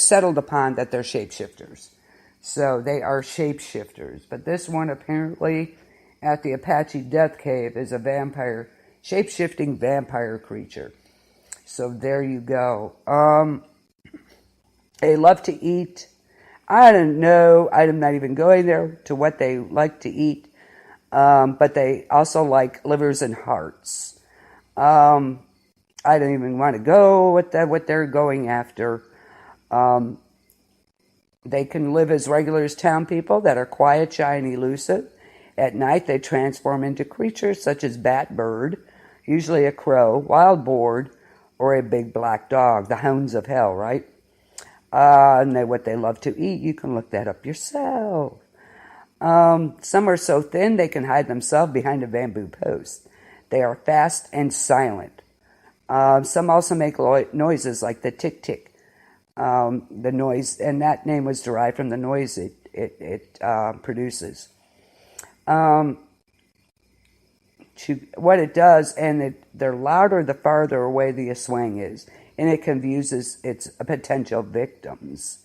settled upon that they're shapeshifters. So they are shapeshifters. But this one apparently at the Apache Death Cave is a vampire, shape-shifting vampire creature. So there you go. They love to eat. I don't know. I'm not even going there to what they like to eat. But they also like livers and hearts. I don't even want to go with what they're going after. They can live as regular as town people that are quiet, shy, and elusive. At night, they transform into creatures such as bat bird, usually a crow, wild boar, or a big black dog, the hounds of hell, right? And what they love to eat, you can look that up yourself. Some are so thin they can hide themselves behind a bamboo post. They are fast and silent. Some also make noises like the tick-tick. The noise, and that name was derived from the noise it produces. What it does, and they're louder the farther away the aswang is, and it confuses its potential victims.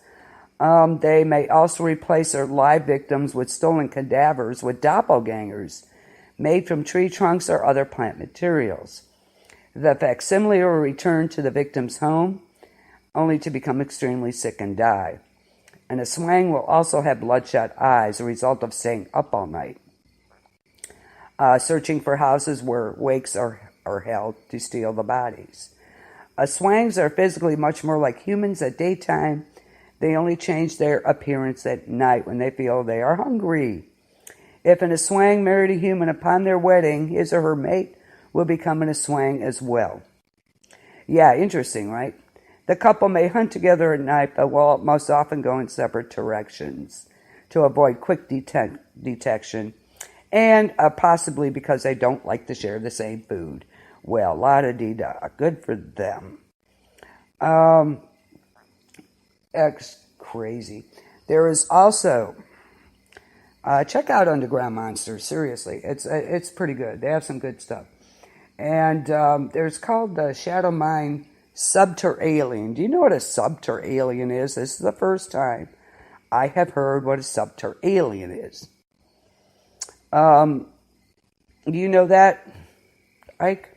They may also replace their live victims with stolen cadavers with doppelgangers made from tree trunks or other plant materials. The facsimile will return to the victim's home, only to become extremely sick and die. And a aswang will also have bloodshot eyes, a result of staying up all night, searching for houses where wakes are held to steal the bodies. Aswangs are physically much more like humans at daytime. They only change their appearance at night when they feel they are hungry. If an aswang married a human upon their wedding, his or her mate will become an aswang as well. Yeah, interesting, right? The couple may hunt together at night, but will most often go in separate directions to avoid quick detection, and possibly because they don't like to share the same food. Well, la-da-dee-da, good for them. Crazy. There is also, check out Underground Monsters, seriously. It's pretty good. They have some good stuff. And there's called the Shadow Mine Subteralien. Do you know what a subteralien is? This is the first time I have heard what a subteralien is. Do you know that, Ike?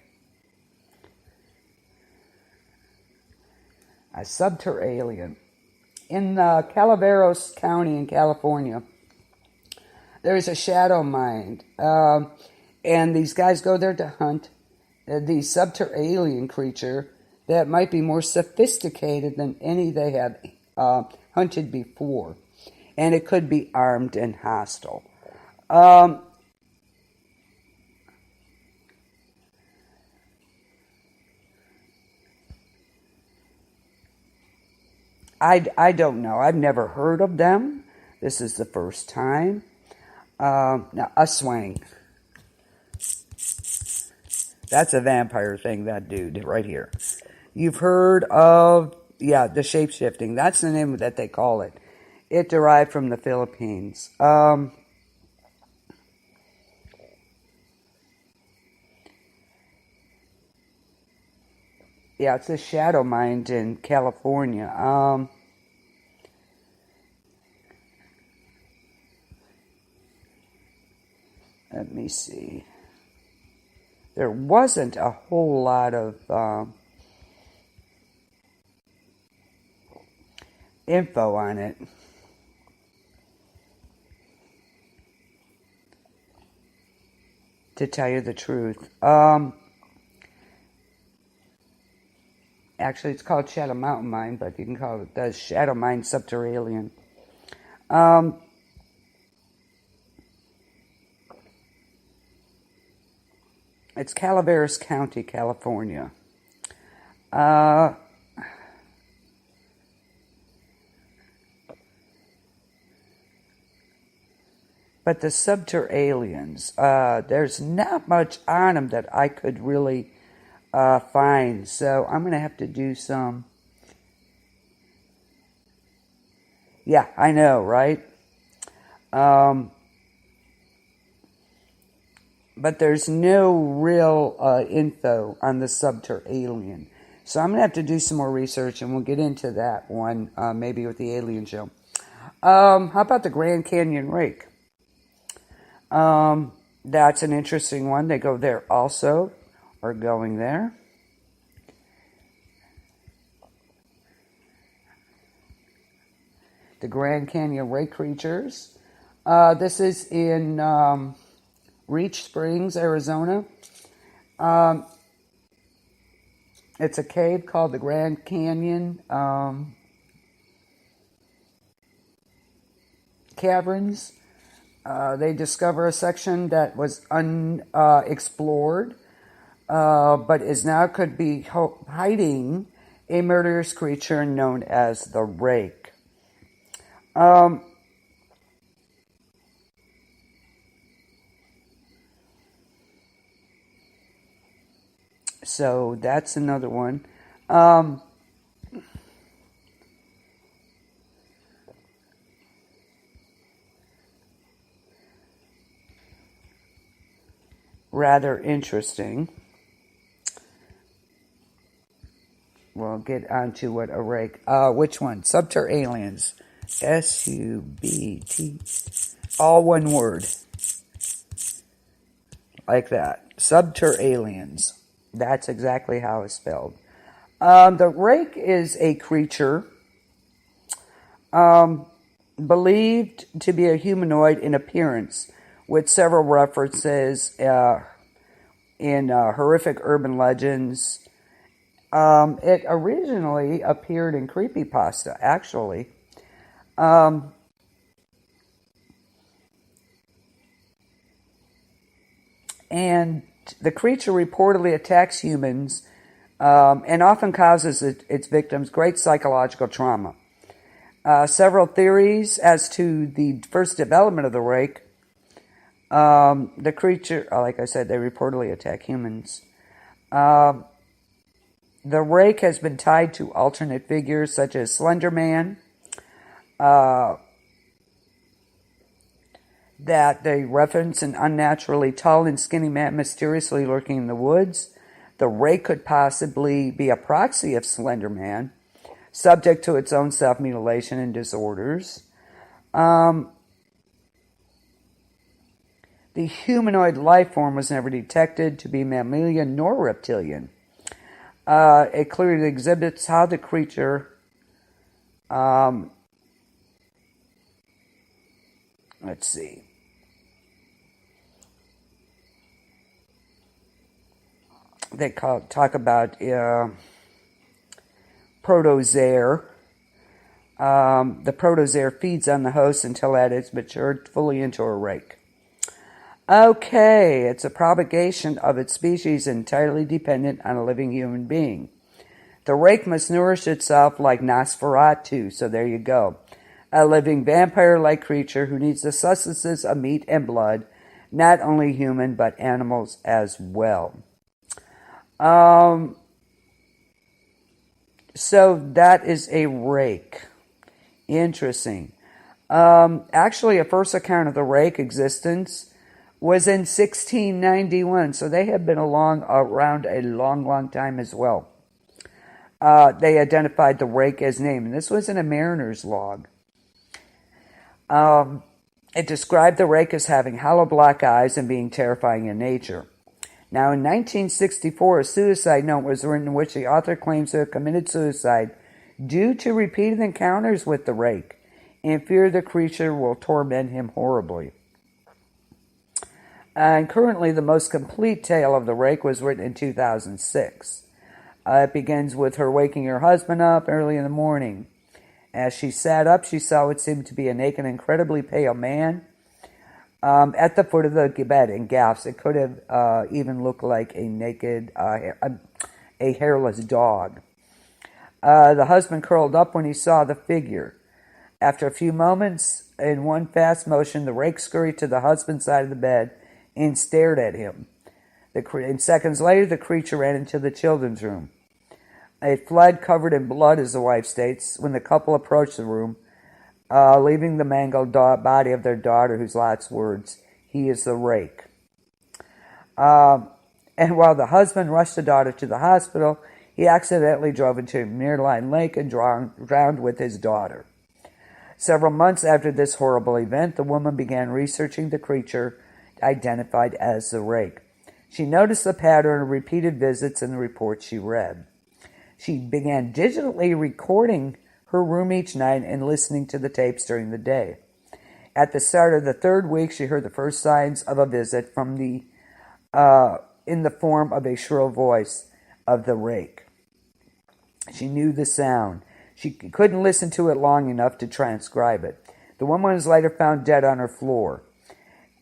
A subteralien. In Calaveras County in California, there is a shadow mine. And these guys go there to hunt the subteralien creature that might be more sophisticated than any they have hunted before. And it could be armed and hostile. I don't know. I've never heard of them. This is the first time. Now, aswang. That's a vampire thing, that dude right here. You've heard of, the shape-shifting. That's the name that they call it. It derived from the Philippines. It's a shadow mine in California. Let me see. There wasn't a whole lot of info on it. To tell you the truth. Actually, it's called Shadow Mountain Mine, but you can call it the Shadow Mine Subteralien. It's Calaveras County, California. But the subteraliens, there's not much on them that I could really find. So I'm going to have to do some. Yeah, I know, right? But there's no real info on the subterranean. So I'm going to have to do some more research, and we'll get into that one maybe with the alien show. How about the Grand Canyon Rake? That's an interesting one. They go there also, or going there. The Grand Canyon Rake creatures. This is in Reach Springs, Arizona. It's a cave called the Grand Canyon Caverns. They discover a section that was unexplored, but is now could be hiding a murderous creature known as the Rake. So that's another one. Rather interesting. We'll get on to what a rake. Which one? Subteraliens. S-U-B-T. All one word. Like that. Subteraliens. That's exactly how it's spelled. The rake is a creature believed to be a humanoid in appearance, with several references in horrific urban legends. It originally appeared in creepypasta, actually. And the creature reportedly attacks humans and often causes its victims great psychological trauma. Several theories as to the first development of the rake. The creature, like I said, they reportedly attack humans. The rake has been tied to alternate figures such as Slender Man, that they reference an unnaturally tall and skinny man mysteriously lurking in the woods. The rake could possibly be a proxy of Slender Man, subject to its own self-mutilation and disorders. The humanoid life form was never detected to be mammalian nor reptilian. It clearly exhibits how the creature let's see. They talk about protozoa. The protozoa feeds on the host until it is matured fully into a rake. Okay, it's a propagation of its species entirely dependent on a living human being. The rake must nourish itself like Nosferatu, so there you go. A living vampire-like creature who needs the sustenance of meat and blood, not only human, but animals as well. So that is a rake. Interesting. Actually, a first account of the rake existence was in 1691, so they have been around a long time as well. They identified the rake as name, and this was in a mariner's log. It described the rake as having hollow black eyes and being terrifying in nature. Now, in 1964, a suicide note was written in which the author claims to have committed suicide due to repeated encounters with the rake, in fear the creature will torment him horribly. And currently, the most complete tale of the rake was written in 2006. It begins with her waking her husband up early in the morning. As she sat up, she saw what seemed to be a naked, incredibly pale man at the foot of the bed and gasped. It could have even looked like a naked, a hairless dog. The husband curled up when he saw the figure. After a few moments, in one fast motion, the rake scurried to the husband's side of the bed and stared at him. And seconds later, the creature ran into the children's room. It fled covered in blood, as the wife states, when the couple approached the room, leaving the mangled body of their daughter, whose last words, "He is the rake." And while the husband rushed the daughter to the hospital, he accidentally drove into a nearby lake and drowned with his daughter. Several months after this horrible event, the woman began researching the creature identified as the rake. She noticed the pattern of repeated visits in the reports she read. She began digitally recording her room each night and listening to the tapes during the day. At the start of the third week, she heard the first signs of a visit from in the form of a shrill voice of the rake. She knew the sound. She couldn't listen to it long enough to transcribe it. The woman was later found dead on her floor.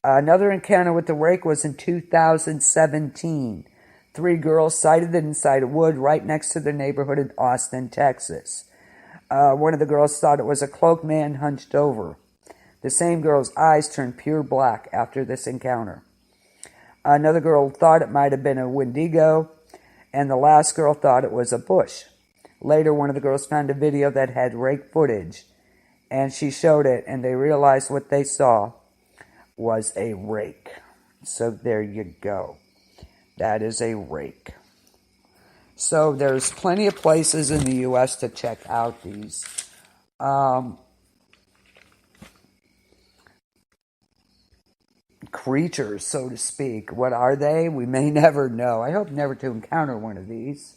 Another encounter with the rake was in 2017. 3 girls sighted it inside a wood right next to their neighborhood in Austin, Texas. One of the girls thought it was a cloaked man hunched over. The same girl's eyes turned pure black after this encounter. Another girl thought it might have been a wendigo, and the last girl thought it was a bush. Later, one of the girls found a video that had rake footage, and she showed it, and they realized what they saw was a rake. So there you go. That is a rake. So there's plenty of places in the U.S. to check out these. Creatures, so to speak. What are they? We may never know. I hope never to encounter one of these.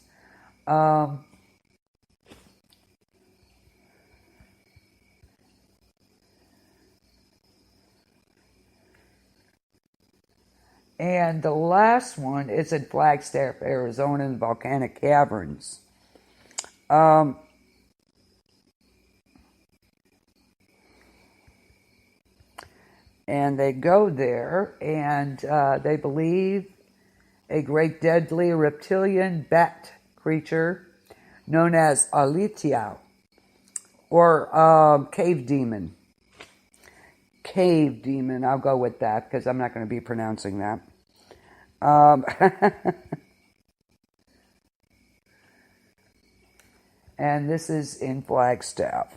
And the last one is in Flagstaff, Arizona, in volcanic caverns. And they go there, and they believe a great deadly reptilian bat creature known as Alitiao, or cave demon. Cave demon, I'll go with that because I'm not going to be pronouncing that. And this is in Flagstaff.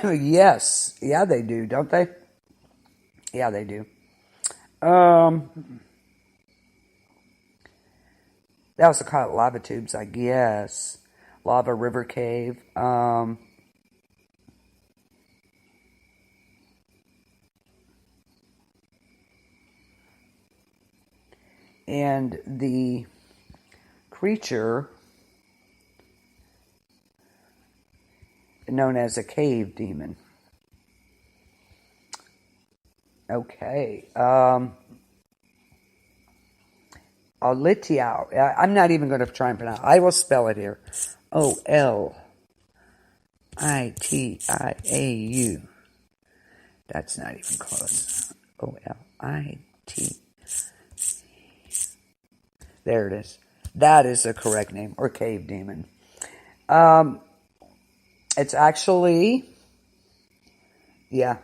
Yes. Yeah, they do, don't they? Yeah, they do. They also call it lava tubes, I guess. Lava river cave. And the creature known as a cave demon. Okay. Olitiao. I'm not even going to try and pronounce it. I will spell it here. Olitiau. That's not even close. Olit. There it is. That is the correct name, or cave demon. It's actually, it's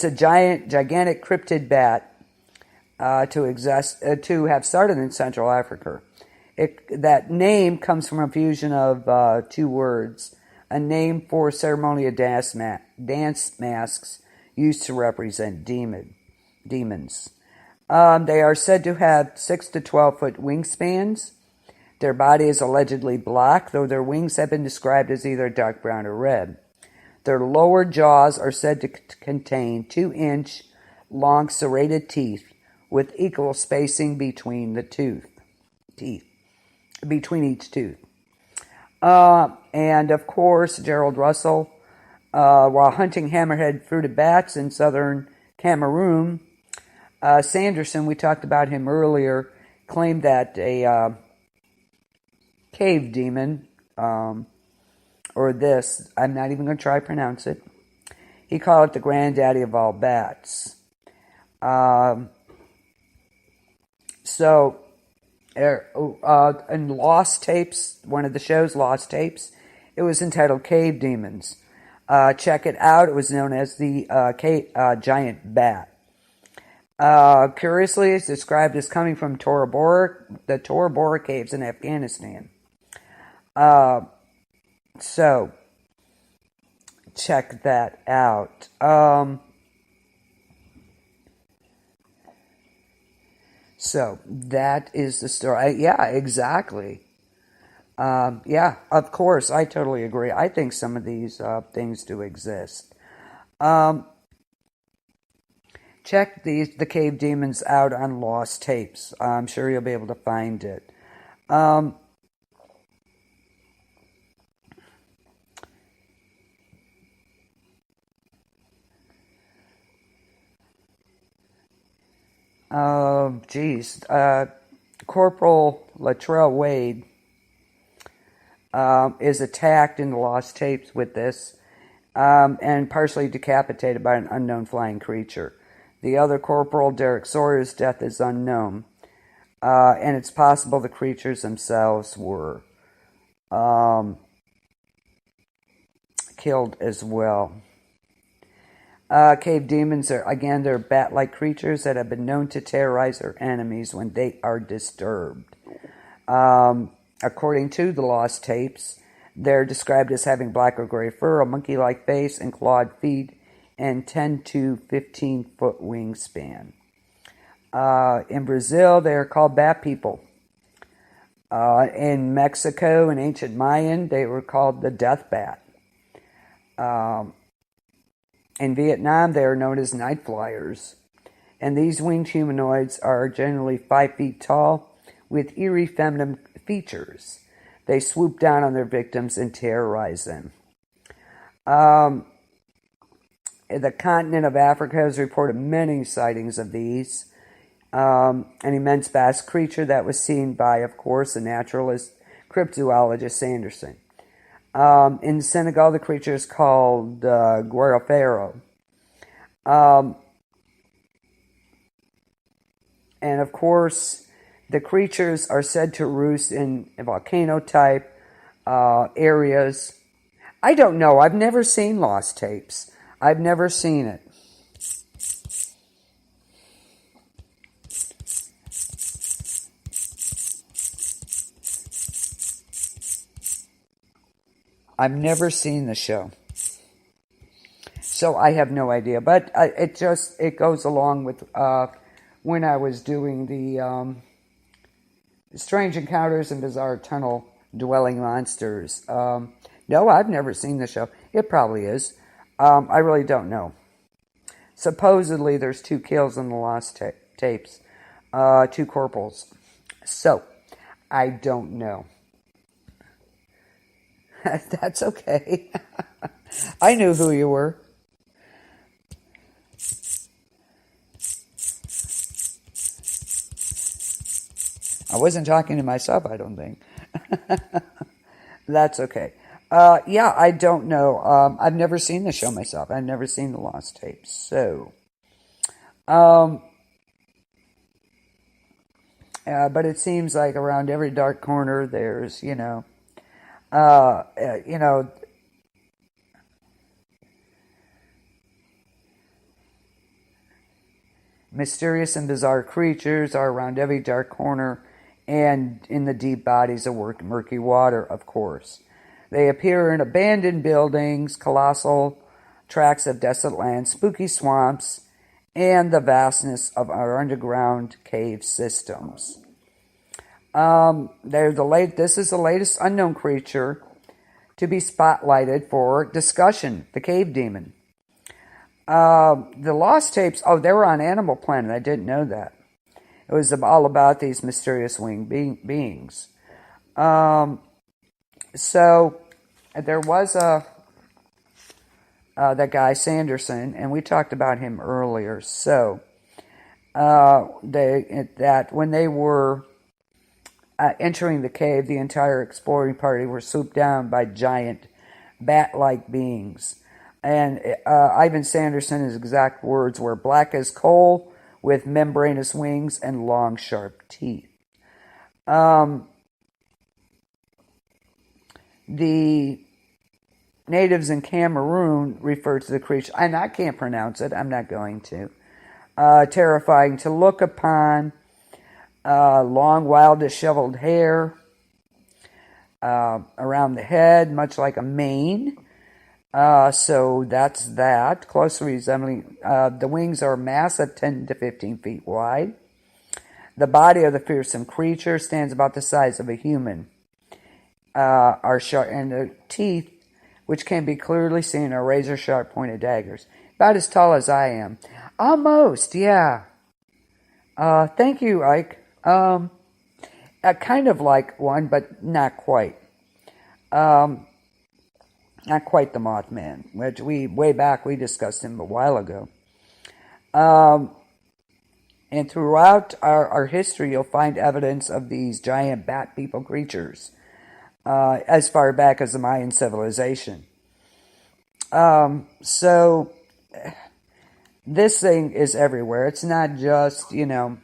a gigantic cryptid bat to have started in Central Africa. That name comes from a fusion of 2 words, a name for ceremonial dance masks used to represent demons. They are said to have 6 to 12 foot wingspans. Their body is allegedly black, though their wings have been described as either dark brown or red. Their lower jaws are said to contain 2-inch long serrated teeth with equal spacing between the between each tooth. And of course, Gerald Russell, while hunting hammerhead fruited bats in southern Cameroon, Sanderson, we talked about him earlier, claimed that a cave demon, I'm not even going to try to pronounce it. He called it the granddaddy of all bats. In Lost Tapes, one of the shows, Lost Tapes, it was entitled Cave Demons. Check it out. It was known as the giant bat. Curiously, it's described as coming from the Tora Bora caves in Afghanistan. So, check that out. So, that is the story. Yeah, exactly. Yeah, of course, I totally agree. I think some of these things do exist. Check the cave demons out on lost tapes. I'm sure you'll be able to find it. Geez. Corporal Latrell Wade is attacked in the lost tapes with this and partially decapitated by an unknown flying creature. The other corporal, Derek Sawyer's death is unknown, and it's possible the creatures themselves were killed as well. Cave demons they're bat-like creatures that have been known to terrorize their enemies when they are disturbed. According to the lost tapes, they're described as having black or gray fur, a monkey-like face, and clawed feet, and 10 to 15-foot wingspan. In Brazil, they are called bat people. In Mexico, in ancient Mayan, they were called the death bat. In Vietnam, they are known as night flyers. And these winged humanoids are generally 5 feet tall with eerie feminine features. They swoop down on their victims and terrorize them. The continent of Africa has reported many sightings of these. An immense vast creature that was seen by, of course, the naturalist cryptozoologist Sanderson. In Senegal, the creature is called Guarafero. And of course, the creatures are said to roost in volcano-type areas. I don't know. I've never seen lost tapes. I've never seen it. I've never seen the show. So I have no idea. But it goes along with when I was doing the Strange Encounters and Bizarre Tunnel Dwelling Monsters. No, I've never seen the show. It probably is. I really don't know. Supposedly there's 2 kills in the lost tapes. 2 corporals. So, I don't know. That's okay. I knew who you were. I wasn't talking to myself, I don't think. That's okay. Yeah, I don't know. I've never seen the show myself. I've never seen the lost tapes. So, but it seems like around every dark corner there's, mysterious and bizarre creatures are around every dark corner and in the deep bodies of murky water, of course. They appear in abandoned buildings, colossal tracts of desolate land, spooky swamps, and the vastness of our underground cave systems. This is the latest unknown creature to be spotlighted for discussion, the cave demon. The lost tapes, they were on Animal Planet. I didn't know that. It was all about these mysterious winged beings. So there was that guy Sanderson, and we talked about him earlier. So when they were entering the cave, the entire exploring party were swooped down by giant bat-like beings. And Ivan Sanderson's exact words were black as coal with membranous wings and long, sharp teeth. The natives in Cameroon refer to the creature, and I can't pronounce it, I'm not going to. Terrifying to look upon, long, wild, disheveled hair around the head, much like a mane. So that's that. Closely resembling, the wings are massive, 10 to 15 feet wide. The body of the fearsome creature stands about the size of a human. Are sharp, and the teeth, which can be clearly seen, are razor-sharp pointed daggers. About as tall as I am. Almost, yeah. Thank you, Ike. Kind of like one, but not quite. Not quite the Mothman, which way back we discussed him a while ago. And throughout our history, you'll find evidence of these giant bat people creatures, as far back as the Mayan civilization. So this thing is everywhere. It's not just, in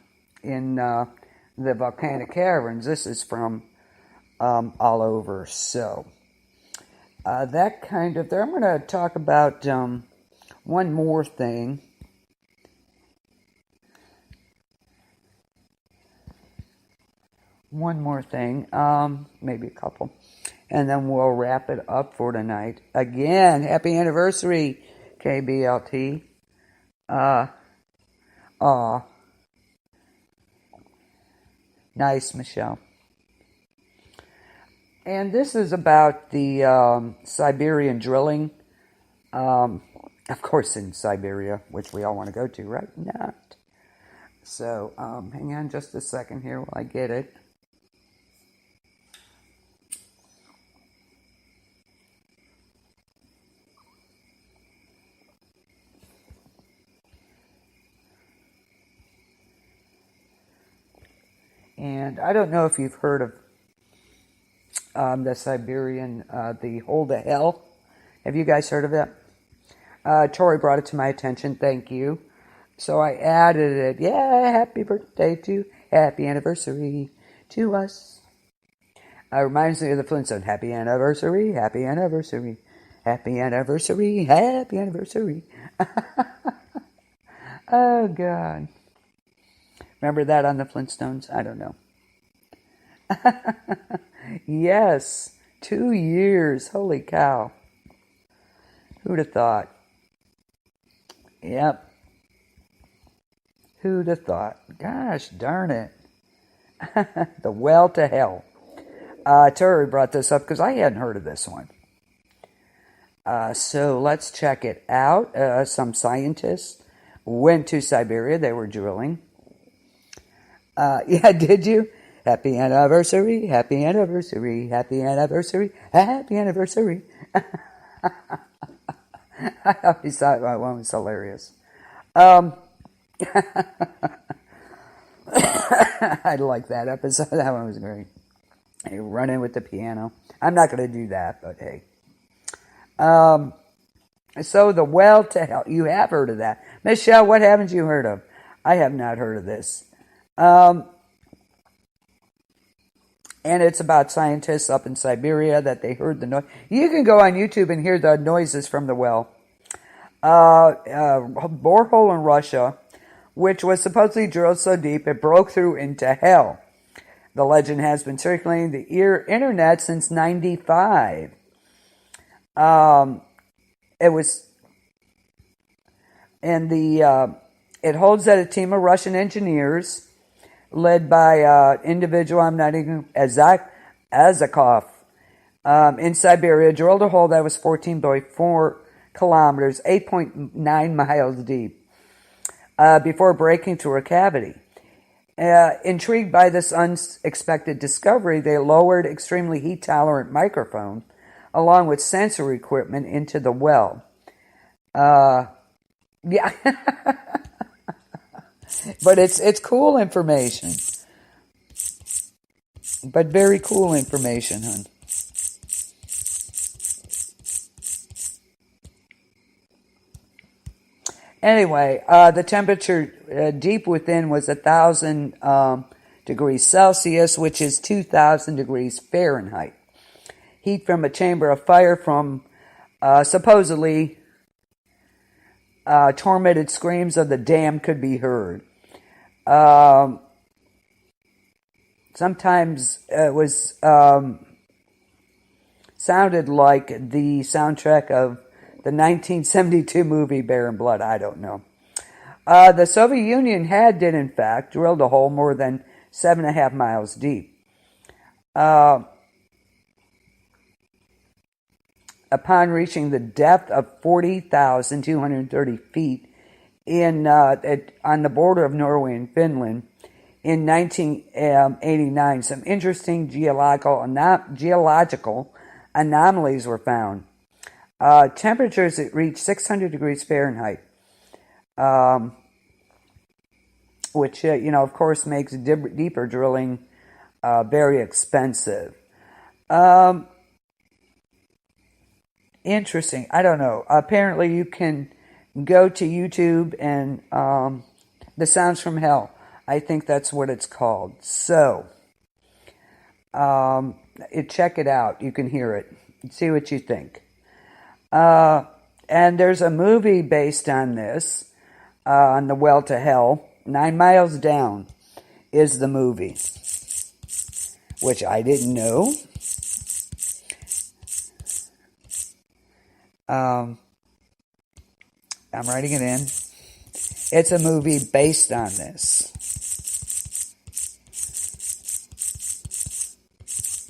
the volcanic caverns. This is from all over. So that kind of there. I'm going to talk about one more thing. Maybe a couple. And then we'll wrap it up for tonight. Again, happy anniversary, KBLT. Nice, Michelle. And this is about the Siberian drilling. Of course, in Siberia, which we all want to go to, right? Not. So, hang on just a second here while I get it. And I don't know if you've heard of the Siberian, the Hole to Hell. Have you guys heard of that? Tori brought it to my attention. Thank you. So I added it. Yeah, happy birthday to, happy anniversary to us. Reminds me of the Flintstones. Happy anniversary, happy anniversary, happy anniversary, happy anniversary. Oh, God. Remember that on the Flintstones? I don't know. Yes, 2 years. Holy cow. Who'd have thought? Yep. Who'd have thought? Gosh darn it. The Well to Hell. Terry brought this up because I hadn't heard of this one. So let's check it out. Some scientists went to Siberia. They were drilling. Yeah, did you? Happy anniversary, happy anniversary, happy anniversary, happy anniversary. I always thought that one was hilarious. I like that episode. That one was great. Hey, running with the piano. I'm not going to do that, but hey. So the Well to Hell. You have heard of that. Michelle, what haven't you heard of? I have not heard of this. And it's about scientists up in Siberia that they heard the noise. You can go on YouTube and hear the noises from the well. A borehole in Russia, which was supposedly drilled so deep it broke through into hell. The legend has been circulating the internet since '95. It holds that a team of Russian engineers, led by individual, I'm not even, Azakov, in Siberia, drilled a hole that was 14.4 kilometers, 8.9 miles deep, before breaking through a cavity. Intrigued by this unexpected discovery, they lowered extremely heat-tolerant microphone, along with sensory equipment, into the well. Yeah. But it's cool information. But very cool information, hon. Anyway, the temperature deep within was 1,000 degrees Celsius, which is 2,000 degrees Fahrenheit. Heat from a chamber of fire from Supposedly, tormented screams of the damned could be heard. Sometimes it was sounded like the soundtrack of the 1972 movie Bear and Blood. I don't know. The Soviet Union did in fact, drilled a hole more than 7.5 miles deep. Upon reaching the depth of 40,230 feet on the border of Norway and Finland in 1989, some interesting geological anomalies were found. Temperatures that reached 600 degrees Fahrenheit, which, of course, makes deeper drilling very expensive. Interesting. I don't know. Apparently, you can go to YouTube and The Sounds from Hell. I think that's what it's called. So, check it out. You can hear it. See what you think. And there's a movie based on this, on the well to hell. 9 Miles Down is the movie, which I didn't know. I'm writing it in. It's a movie based on this.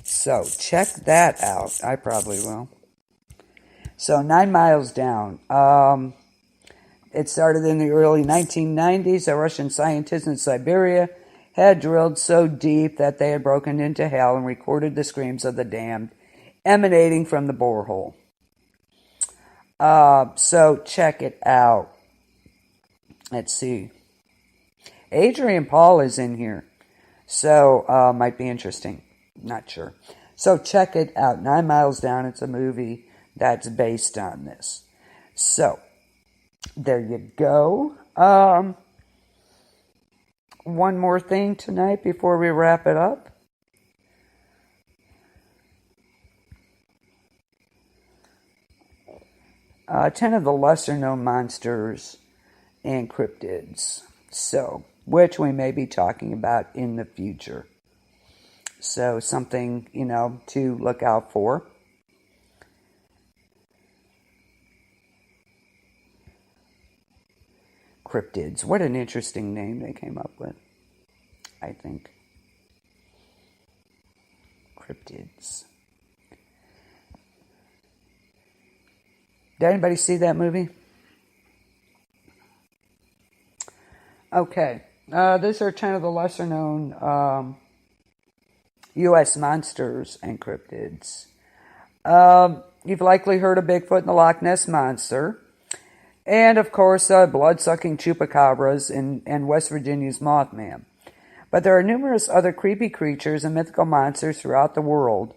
So check that out. I probably will. So 9 Miles Down. It started in the early 1990s. A Russian scientist in Siberia had drilled so deep that they had broken into hell and recorded the screams of the damned emanating from the borehole. So check it out. Let's see. Adrian Paul is in here. So might be interesting. Not sure. So check it out. 9 Miles Down. It's a movie that's based on this. So there you go. One more thing tonight before we wrap it up. Uh, 10 of the lesser known monsters and cryptids. So, which we may be talking about in the future. So something, to look out for. Cryptids. What an interesting name they came up with, I think. Cryptids. Did anybody see that movie? Okay. These are 10 of the lesser known U.S. monsters and cryptids. You've likely heard of Bigfoot and the Loch Ness Monster. And, of course, blood-sucking chupacabras and West Virginia's Mothman. But there are numerous other creepy creatures and mythical monsters throughout the world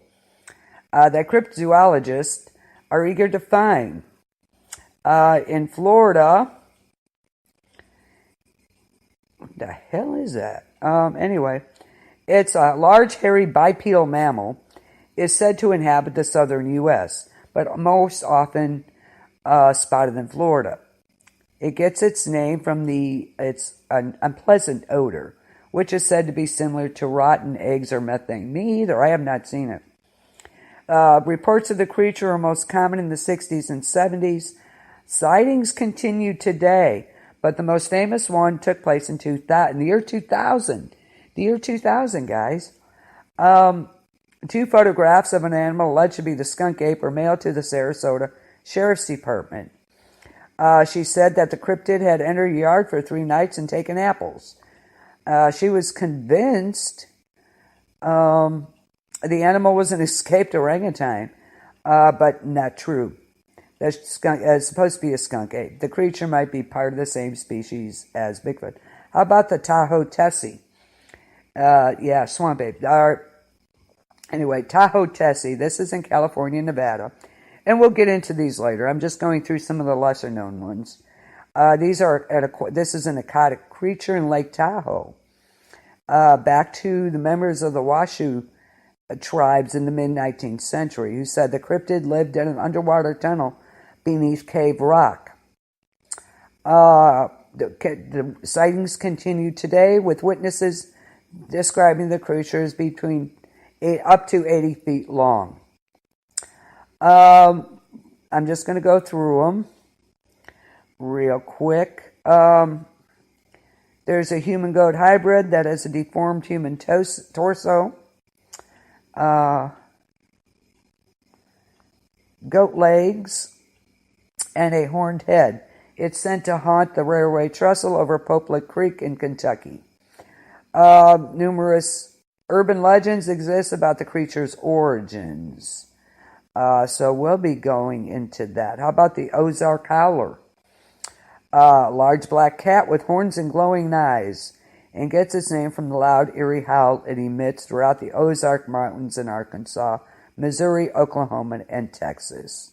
that cryptozoologists are eager to find. In Florida, what the hell is that? Anyway, it's a large, hairy, bipedal mammal is said to inhabit the southern U.S., but most often spotted in Florida. It gets its name from its unpleasant odor, which is said to be similar to rotten eggs or methane. Me either. I have not seen it. Reports of the creature are most common in the 60s and 70s. Sightings continue today, but the most famous one took place in the year 2000. The year 2000, guys. 2 photographs of an animal alleged to be the skunk ape were mailed to the Sarasota Sheriff's Department. She said that the cryptid had entered her yard for 3 nights and taken apples. She was convinced the animal was an escaped orangutan, but not true. That's supposed to be a skunk ape. The creature might be part of the same species as Bigfoot. How about the Tahoe Tessie? Swamp ape. Anyway, Tahoe Tessie. This is in California, Nevada. And we'll get into these later. I'm just going through some of the lesser known ones. This is an aquatic creature in Lake Tahoe. Back to the members of the Washoe tribes in the mid-19th century, who said the cryptid lived in an underwater tunnel beneath cave rock. The sightings continue today with witnesses describing the creatures between up to 80 feet long. I'm just going to go through them real quick. There's a human-goat hybrid that has a deformed human torso. Goat legs and a horned head. It's sent to haunt the railway trestle over Popelet Creek in Kentucky. Numerous urban legends exist about the creature's origins. So we'll be going into that. How about the Ozark Howler? Large black cat with horns and glowing eyes, and gets its name from the loud, eerie howl it emits throughout the Ozark Mountains in Arkansas, Missouri, Oklahoma, and Texas.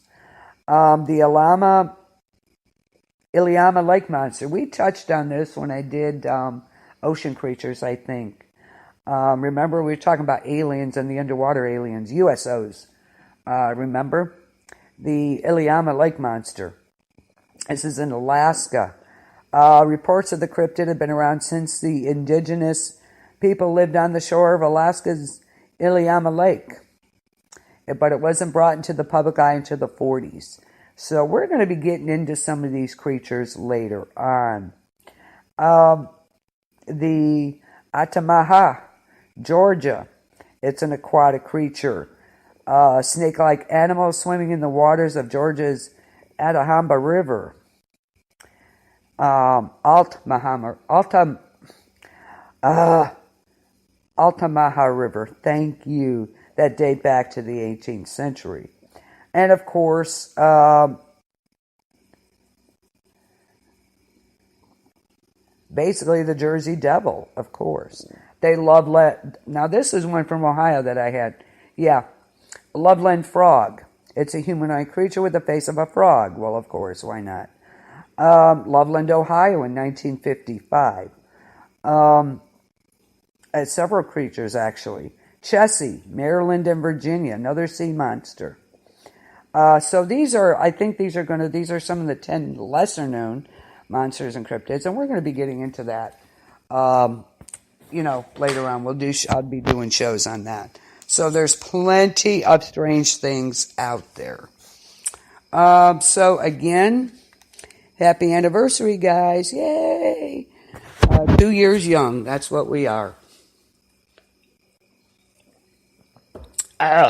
The Iliamna Lake Monster. We touched on this when I did ocean creatures, I think. Remember, we were talking about aliens and the underwater aliens, USOs. Remember? The Iliamna Lake Monster. This is in Alaska. Reports of the cryptid have been around since the indigenous people lived on the shore of Alaska's Iliamna Lake. But it wasn't brought into the public eye until the 40s. So we're going to be getting into some of these creatures later on. The Atamaha, Georgia. It's an aquatic creature. Snake-like animal swimming in the waters of Georgia's Atahamba River. Altamaha River, thank you, that date back to the 18th century. And of course, basically the Jersey Devil, of course. They love now this is one from Ohio that I had. Yeah, Loveland Frog. It's a humanoid creature with the face of a frog. Well, of course, why not? Loveland, Ohio in 1955. Several creatures, actually. Chessie, Maryland and Virginia, another sea monster. So these are, I think these are some of the 10 lesser known monsters and cryptids, and we're going to be getting into that, later on. I'll be doing shows on that. So there's plenty of strange things out there. So again, happy anniversary, guys. Yay! 2 years young. That's what we are.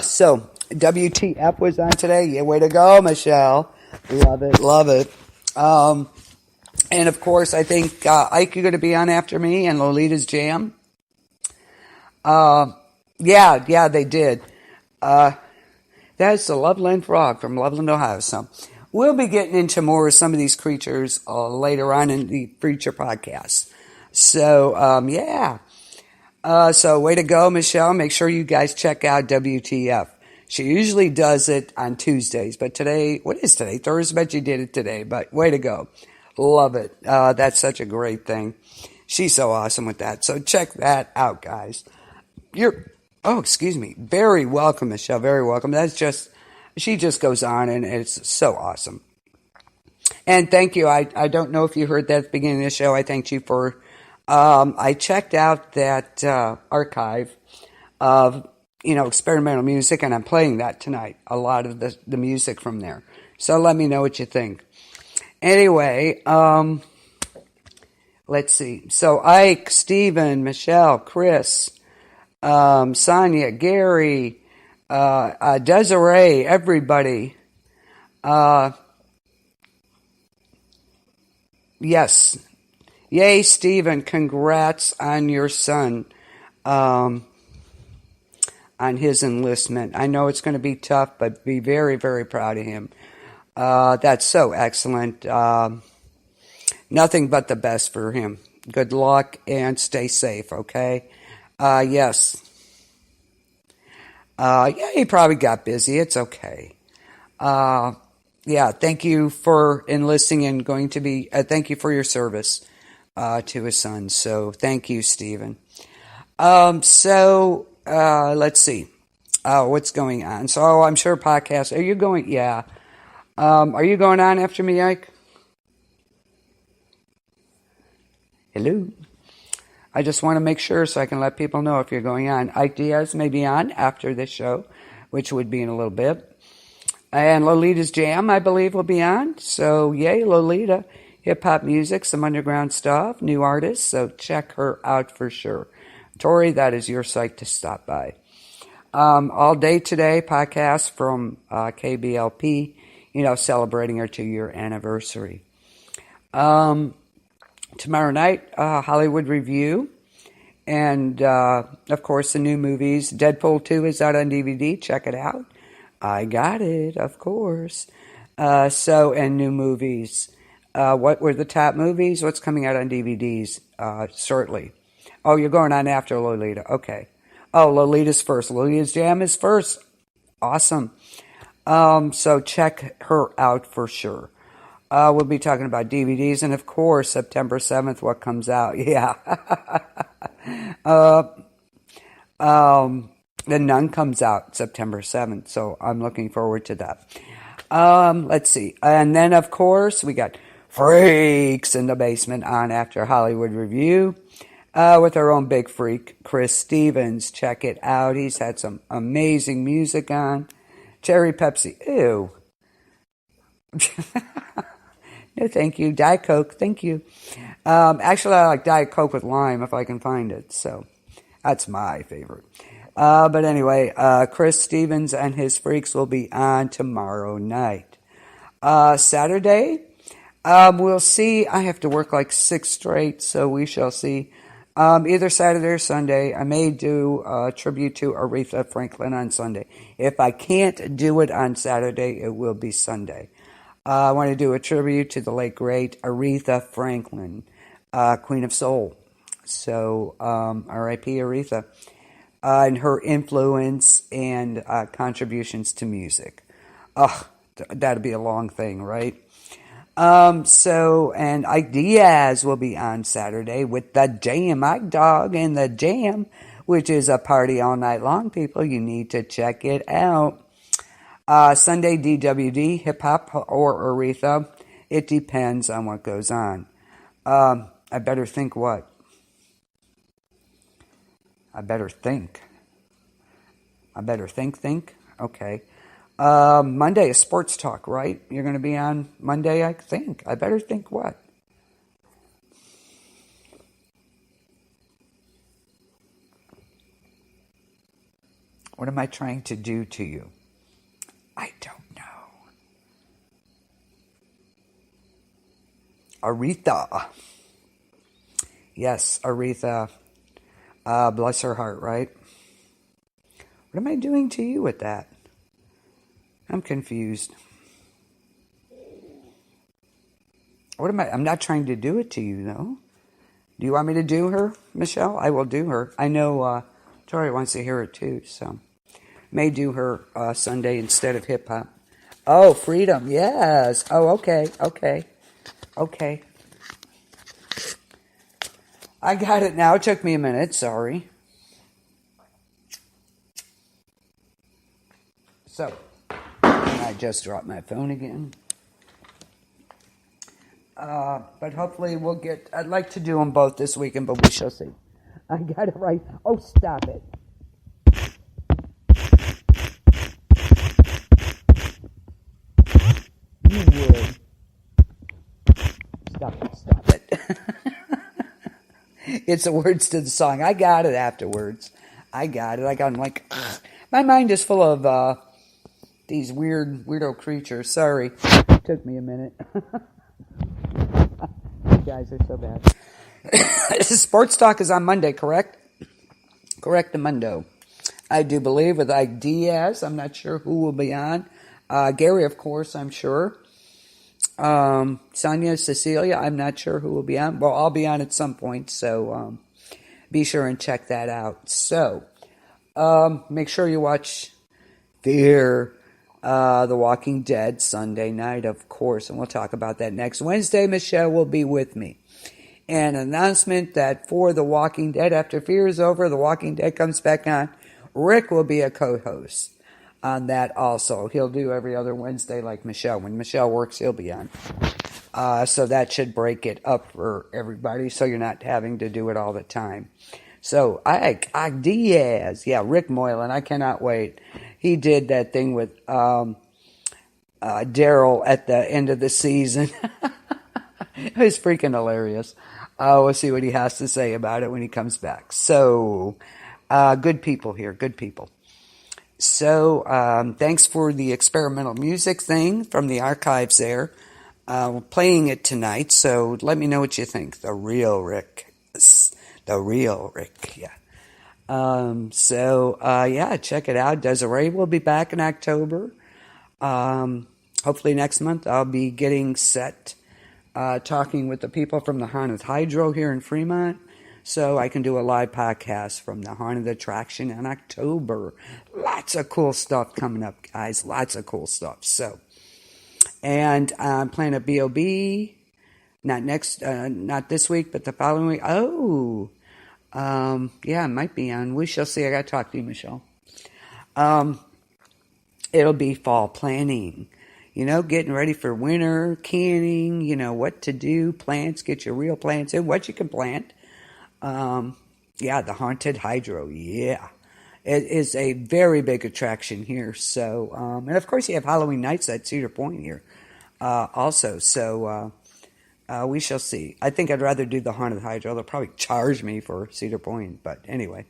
So WTF was on today. Yeah, way to go, Michelle. Love it, love it. And of course, I think Ike, you're going to be on after me, and Lolita's Jam. Yeah, they did. That's the Loveland Frog from Loveland, Ohio. So we'll be getting into more of some of these creatures later on in the future podcasts. So, yeah. So way to go, Michelle. Make sure you guys check out WTF. She usually does it on Tuesdays, but today, what is today? Thursday, but she did it today, but way to go. Love it. That's such a great thing. She's so awesome with that. So check that out, guys. Very welcome, Michelle. Very welcome. She just goes on, and it's so awesome. And thank you. I don't know if you heard that at the beginning of the show. I thanked you for, I checked out that archive of, experimental music, and I'm playing that tonight. A lot of the music from there. So let me know what you think. Anyway, let's see. So Ike, Stephen, Michelle, Chris, Sonia, Gary, Desiree, everybody. Yes. Yay, Stephen. Congrats on your son, on his enlistment. I know it's going to be tough, but be very, very proud of him. That's so excellent. Nothing but the best for him. Good luck and stay safe, okay? Yes. Yeah, he probably got busy. It's okay. Yeah, thank you for enlisting and going to be, thank you for your service, to his son. So thank you, Stephen. Let's see. What's going on? So I'm sure podcasts, are you going? Yeah. Are you going on after me, Ike? Hello? I just want to make sure so I can let people know if you're going on. Ike Diaz may be on after this show, which would be in a little bit. And Lolita's Jam, I believe, will be on. So, yay, Lolita. Hip-hop music, some underground stuff, new artists. So check her out for sure. Tori, that is your site to stop by. All day today, podcast from KBLP, celebrating our 2-year anniversary. Tomorrow night, Hollywood Review. And, of course, the new movies. Deadpool 2 is out on DVD. Check it out. I got it, of course. And new movies. What were the top movies? What's coming out on DVDs shortly? Oh, you're going on after Lolita. Okay. Oh, Lolita's first. Lolita's Jam is first. Awesome. So check her out for sure. We'll be talking about DVDs and, of course, September 7th, what comes out. Yeah. The Nun comes out September 7th, so I'm looking forward to that. Let's see. And then, of course, we got Freaks in the Basement on after Hollywood Review with our own big freak, Chris Stevens. Check it out. He's had some amazing music on. Cherry Pepsi. Ew. No, thank you. Diet Coke. Thank you. Actually, I like Diet Coke with lime if I can find it. So that's my favorite. But anyway, Chris Stevens and his Freaks will be on tomorrow night. Saturday, we'll see. I have to work like 6 straight, so we shall see. Either Saturday or Sunday. I may do a tribute to Aretha Franklin on Sunday. If I can't do it on Saturday, it will be Sunday. I want to do a tribute to the late, great Aretha Franklin, Queen of Soul. So, R.I.P. Aretha. And her influence and contributions to music. Oh, that'd be a long thing, right? And Ike Diaz will be on Saturday with the Jam, Ike Dog and the Jam, which is a party all night long, people. You need to check it out. Sunday, DWD, hip hop or Aretha. It depends on what goes on. I better think what? I better think. Think? Okay. Monday is sports talk, right? You're going to be on Monday, I think. I better think what? What am I trying to do to you? I don't know. Aretha. Yes, Aretha. Bless her heart, right? What am I doing to you with that? I'm confused. What am I? I'm not trying to do it to you, though. Do you want me to do her, Michelle? I will do her. I know Tori wants to hear it too, so may do her Sunday instead of hip hop. Oh, freedom, yes. Oh, okay. I got it now. It took me a minute. Sorry. So, I just dropped my phone again. But hopefully we'll get... I'd like to do them both this weekend, but we shall see. I got it right. Oh, stop it. You would. Stop it. It's the words to the song. I got it afterwards. I got it. I'm like, ugh. My mind is full of these weirdo creatures. Sorry. It took me a minute. You guys are so bad. Sports Talk is on Monday, correct? Correctamundo. I do believe with Ike Diaz. I'm not sure who will be on. Gary, of course, I'm sure. Sonia, Cecilia, I'm not sure who will be on. Well, I'll be on at some point, so be sure and check that out. So, make sure you watch The Walking Dead Sunday night, of course, and we'll talk about that next Wednesday. Michelle will be with me. An announcement that for The Walking Dead, after Fear is over, The Walking Dead comes back on. Rick will be a co-host. on that also. He'll do every other Wednesday like Michelle. When Michelle works, he'll be on. So that should break it up for everybody so you're not having to do it all the time. So, Diaz. Yeah, Rick Moylan. I cannot wait. He did that thing with Daryl at the end of the season. It was freaking hilarious. We'll see what he has to say about it when he comes back. So, good people here. Good people. So, thanks for the experimental music thing from the archives there. We're playing it tonight, so let me know what you think. The real Rick. The real Rick, yeah. Yeah, check it out. Desiree will be back in October. Hopefully next month I'll be getting set, talking with the people from the Haunted Hydro here in Fremont, so I can do a live podcast from the Haunted Attraction in October. Lots of cool stuff coming up, guys. Lots of cool stuff. So, and I'm playing a B.O.B., not this week, but the following week. Oh, yeah, it might be on. We shall see. I got to talk to you, Michelle. It'll be fall planning. Getting ready for winter, canning, what to do, plants, get your real plants in, what you can plant. Yeah, the Haunted Hydro, yeah. It is a very big attraction here. So, and of course you have Halloween nights at Cedar Point here, also. So, we shall see. I think I'd rather do the Haunted Hydro. They'll probably charge me for Cedar Point, but anyway.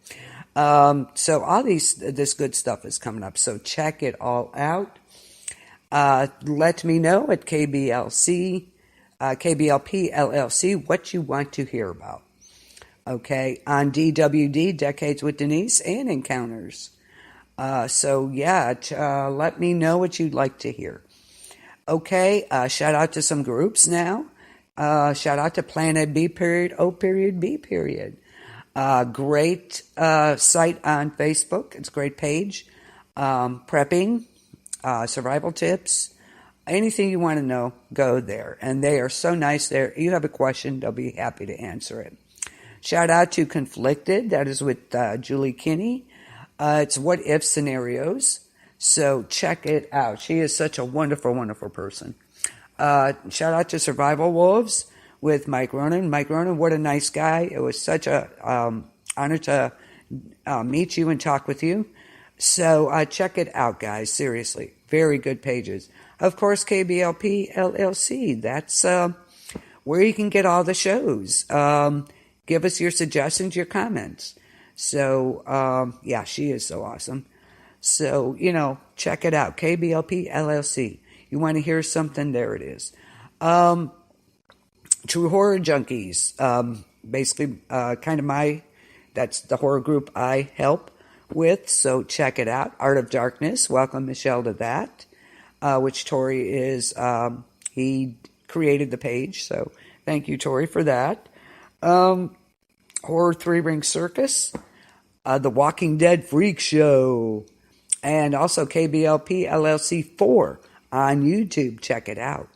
So all this good stuff is coming up. So check it all out. Let me know at KBLP LLC what you want to hear about. Okay, on DWD, Decades with Denise and Encounters. So yeah, let me know what you'd like to hear. Okay, shout out to some groups now. Shout out to Planet B period, O period, B period. Great site on Facebook. It's a great page. Prepping, survival tips, anything you want to know, go there. And they are so nice there. You have a question, they'll be happy to answer it. Shout out to Conflicted. That is with Julie Kinney. It's what if scenarios. So check it out. She is such a wonderful, wonderful person. Shout out to Survival Wolves with Mike Ronan. Mike Ronan, what a nice guy. It was such a honor to meet you and talk with you. So check it out, guys. Seriously. Very good pages. Of course, KBLP LLC. That's where you can get all the shows. Give us your suggestions, your comments. So, yeah, she is so awesome. So, check it out. KBLP LLC. You want to hear something? There it is. True Horror Junkies. Basically, that's the horror group I help with. So check it out. Art of Darkness. Welcome Michelle to that. Which Tori is, he created the page. So thank you, Tori, for that. Horror Three Ring Circus. The Walking Dead Freak Show. And also KBLP LLC 4 on YouTube. Check it out.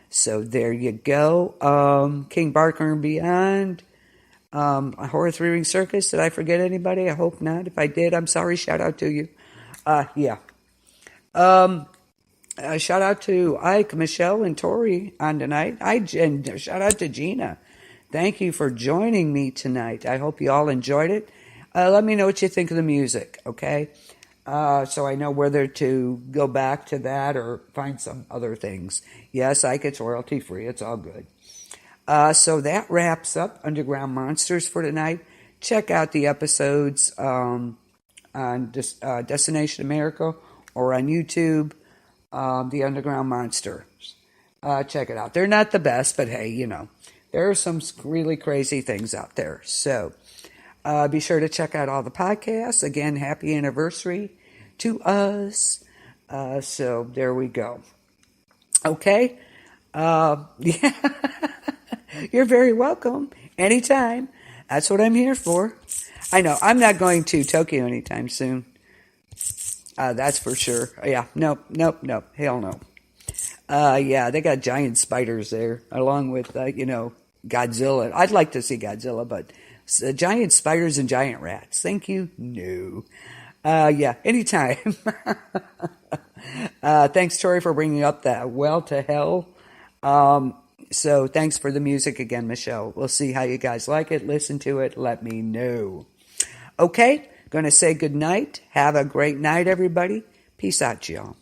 So there you go. King Barker and Beyond. Horror Three Ring Circus. Did I forget anybody? I hope not. If I did, I'm sorry. Shout out to you. Yeah. Shout out to Ike, Michelle, and Tori on tonight. And shout out to Gina. Thank you for joining me tonight. I hope you all enjoyed it. Let me know what you think of the music, okay? So I know whether to go back to that or find some other things. Yes, Ike, it's royalty free. It's all good. So that wraps up Underground Monsters for tonight. Check out the episodes on Destination America or on YouTube, The Underground Monsters. Check it out. They're not the best, but hey, there are some really crazy things out there. So be sure to check out all the podcasts. Again, happy anniversary to us. So there we go. Okay. Yeah. You're very welcome. Anytime. That's what I'm here for. I know. I'm not going to Tokyo anytime soon. That's for sure. Yeah. Nope. Hell no. Yeah, they got giant spiders there, along with, Godzilla. I'd like to see Godzilla, but giant spiders and giant rats. Thank you. No. Yeah, anytime. Thanks, Tori, for bringing up that well to hell. So thanks for the music again, Michelle. We'll see how you guys like it. Listen to it. Let me know. Okay, going to say good night. Have a great night, everybody. Peace out, y'all.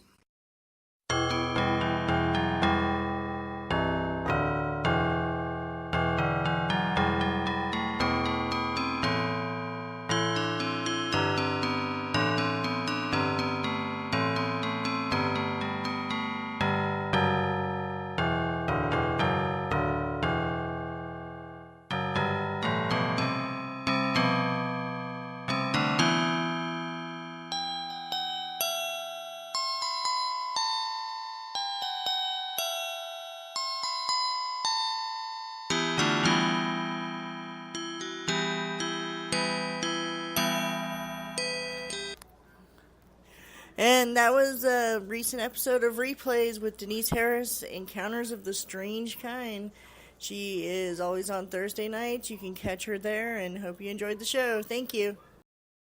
And that was a recent episode of Replays with Denise Harris, Encounters of the Strange Kind. She is always on Thursday nights. You can catch her there, and hope you enjoyed the show. Thank you.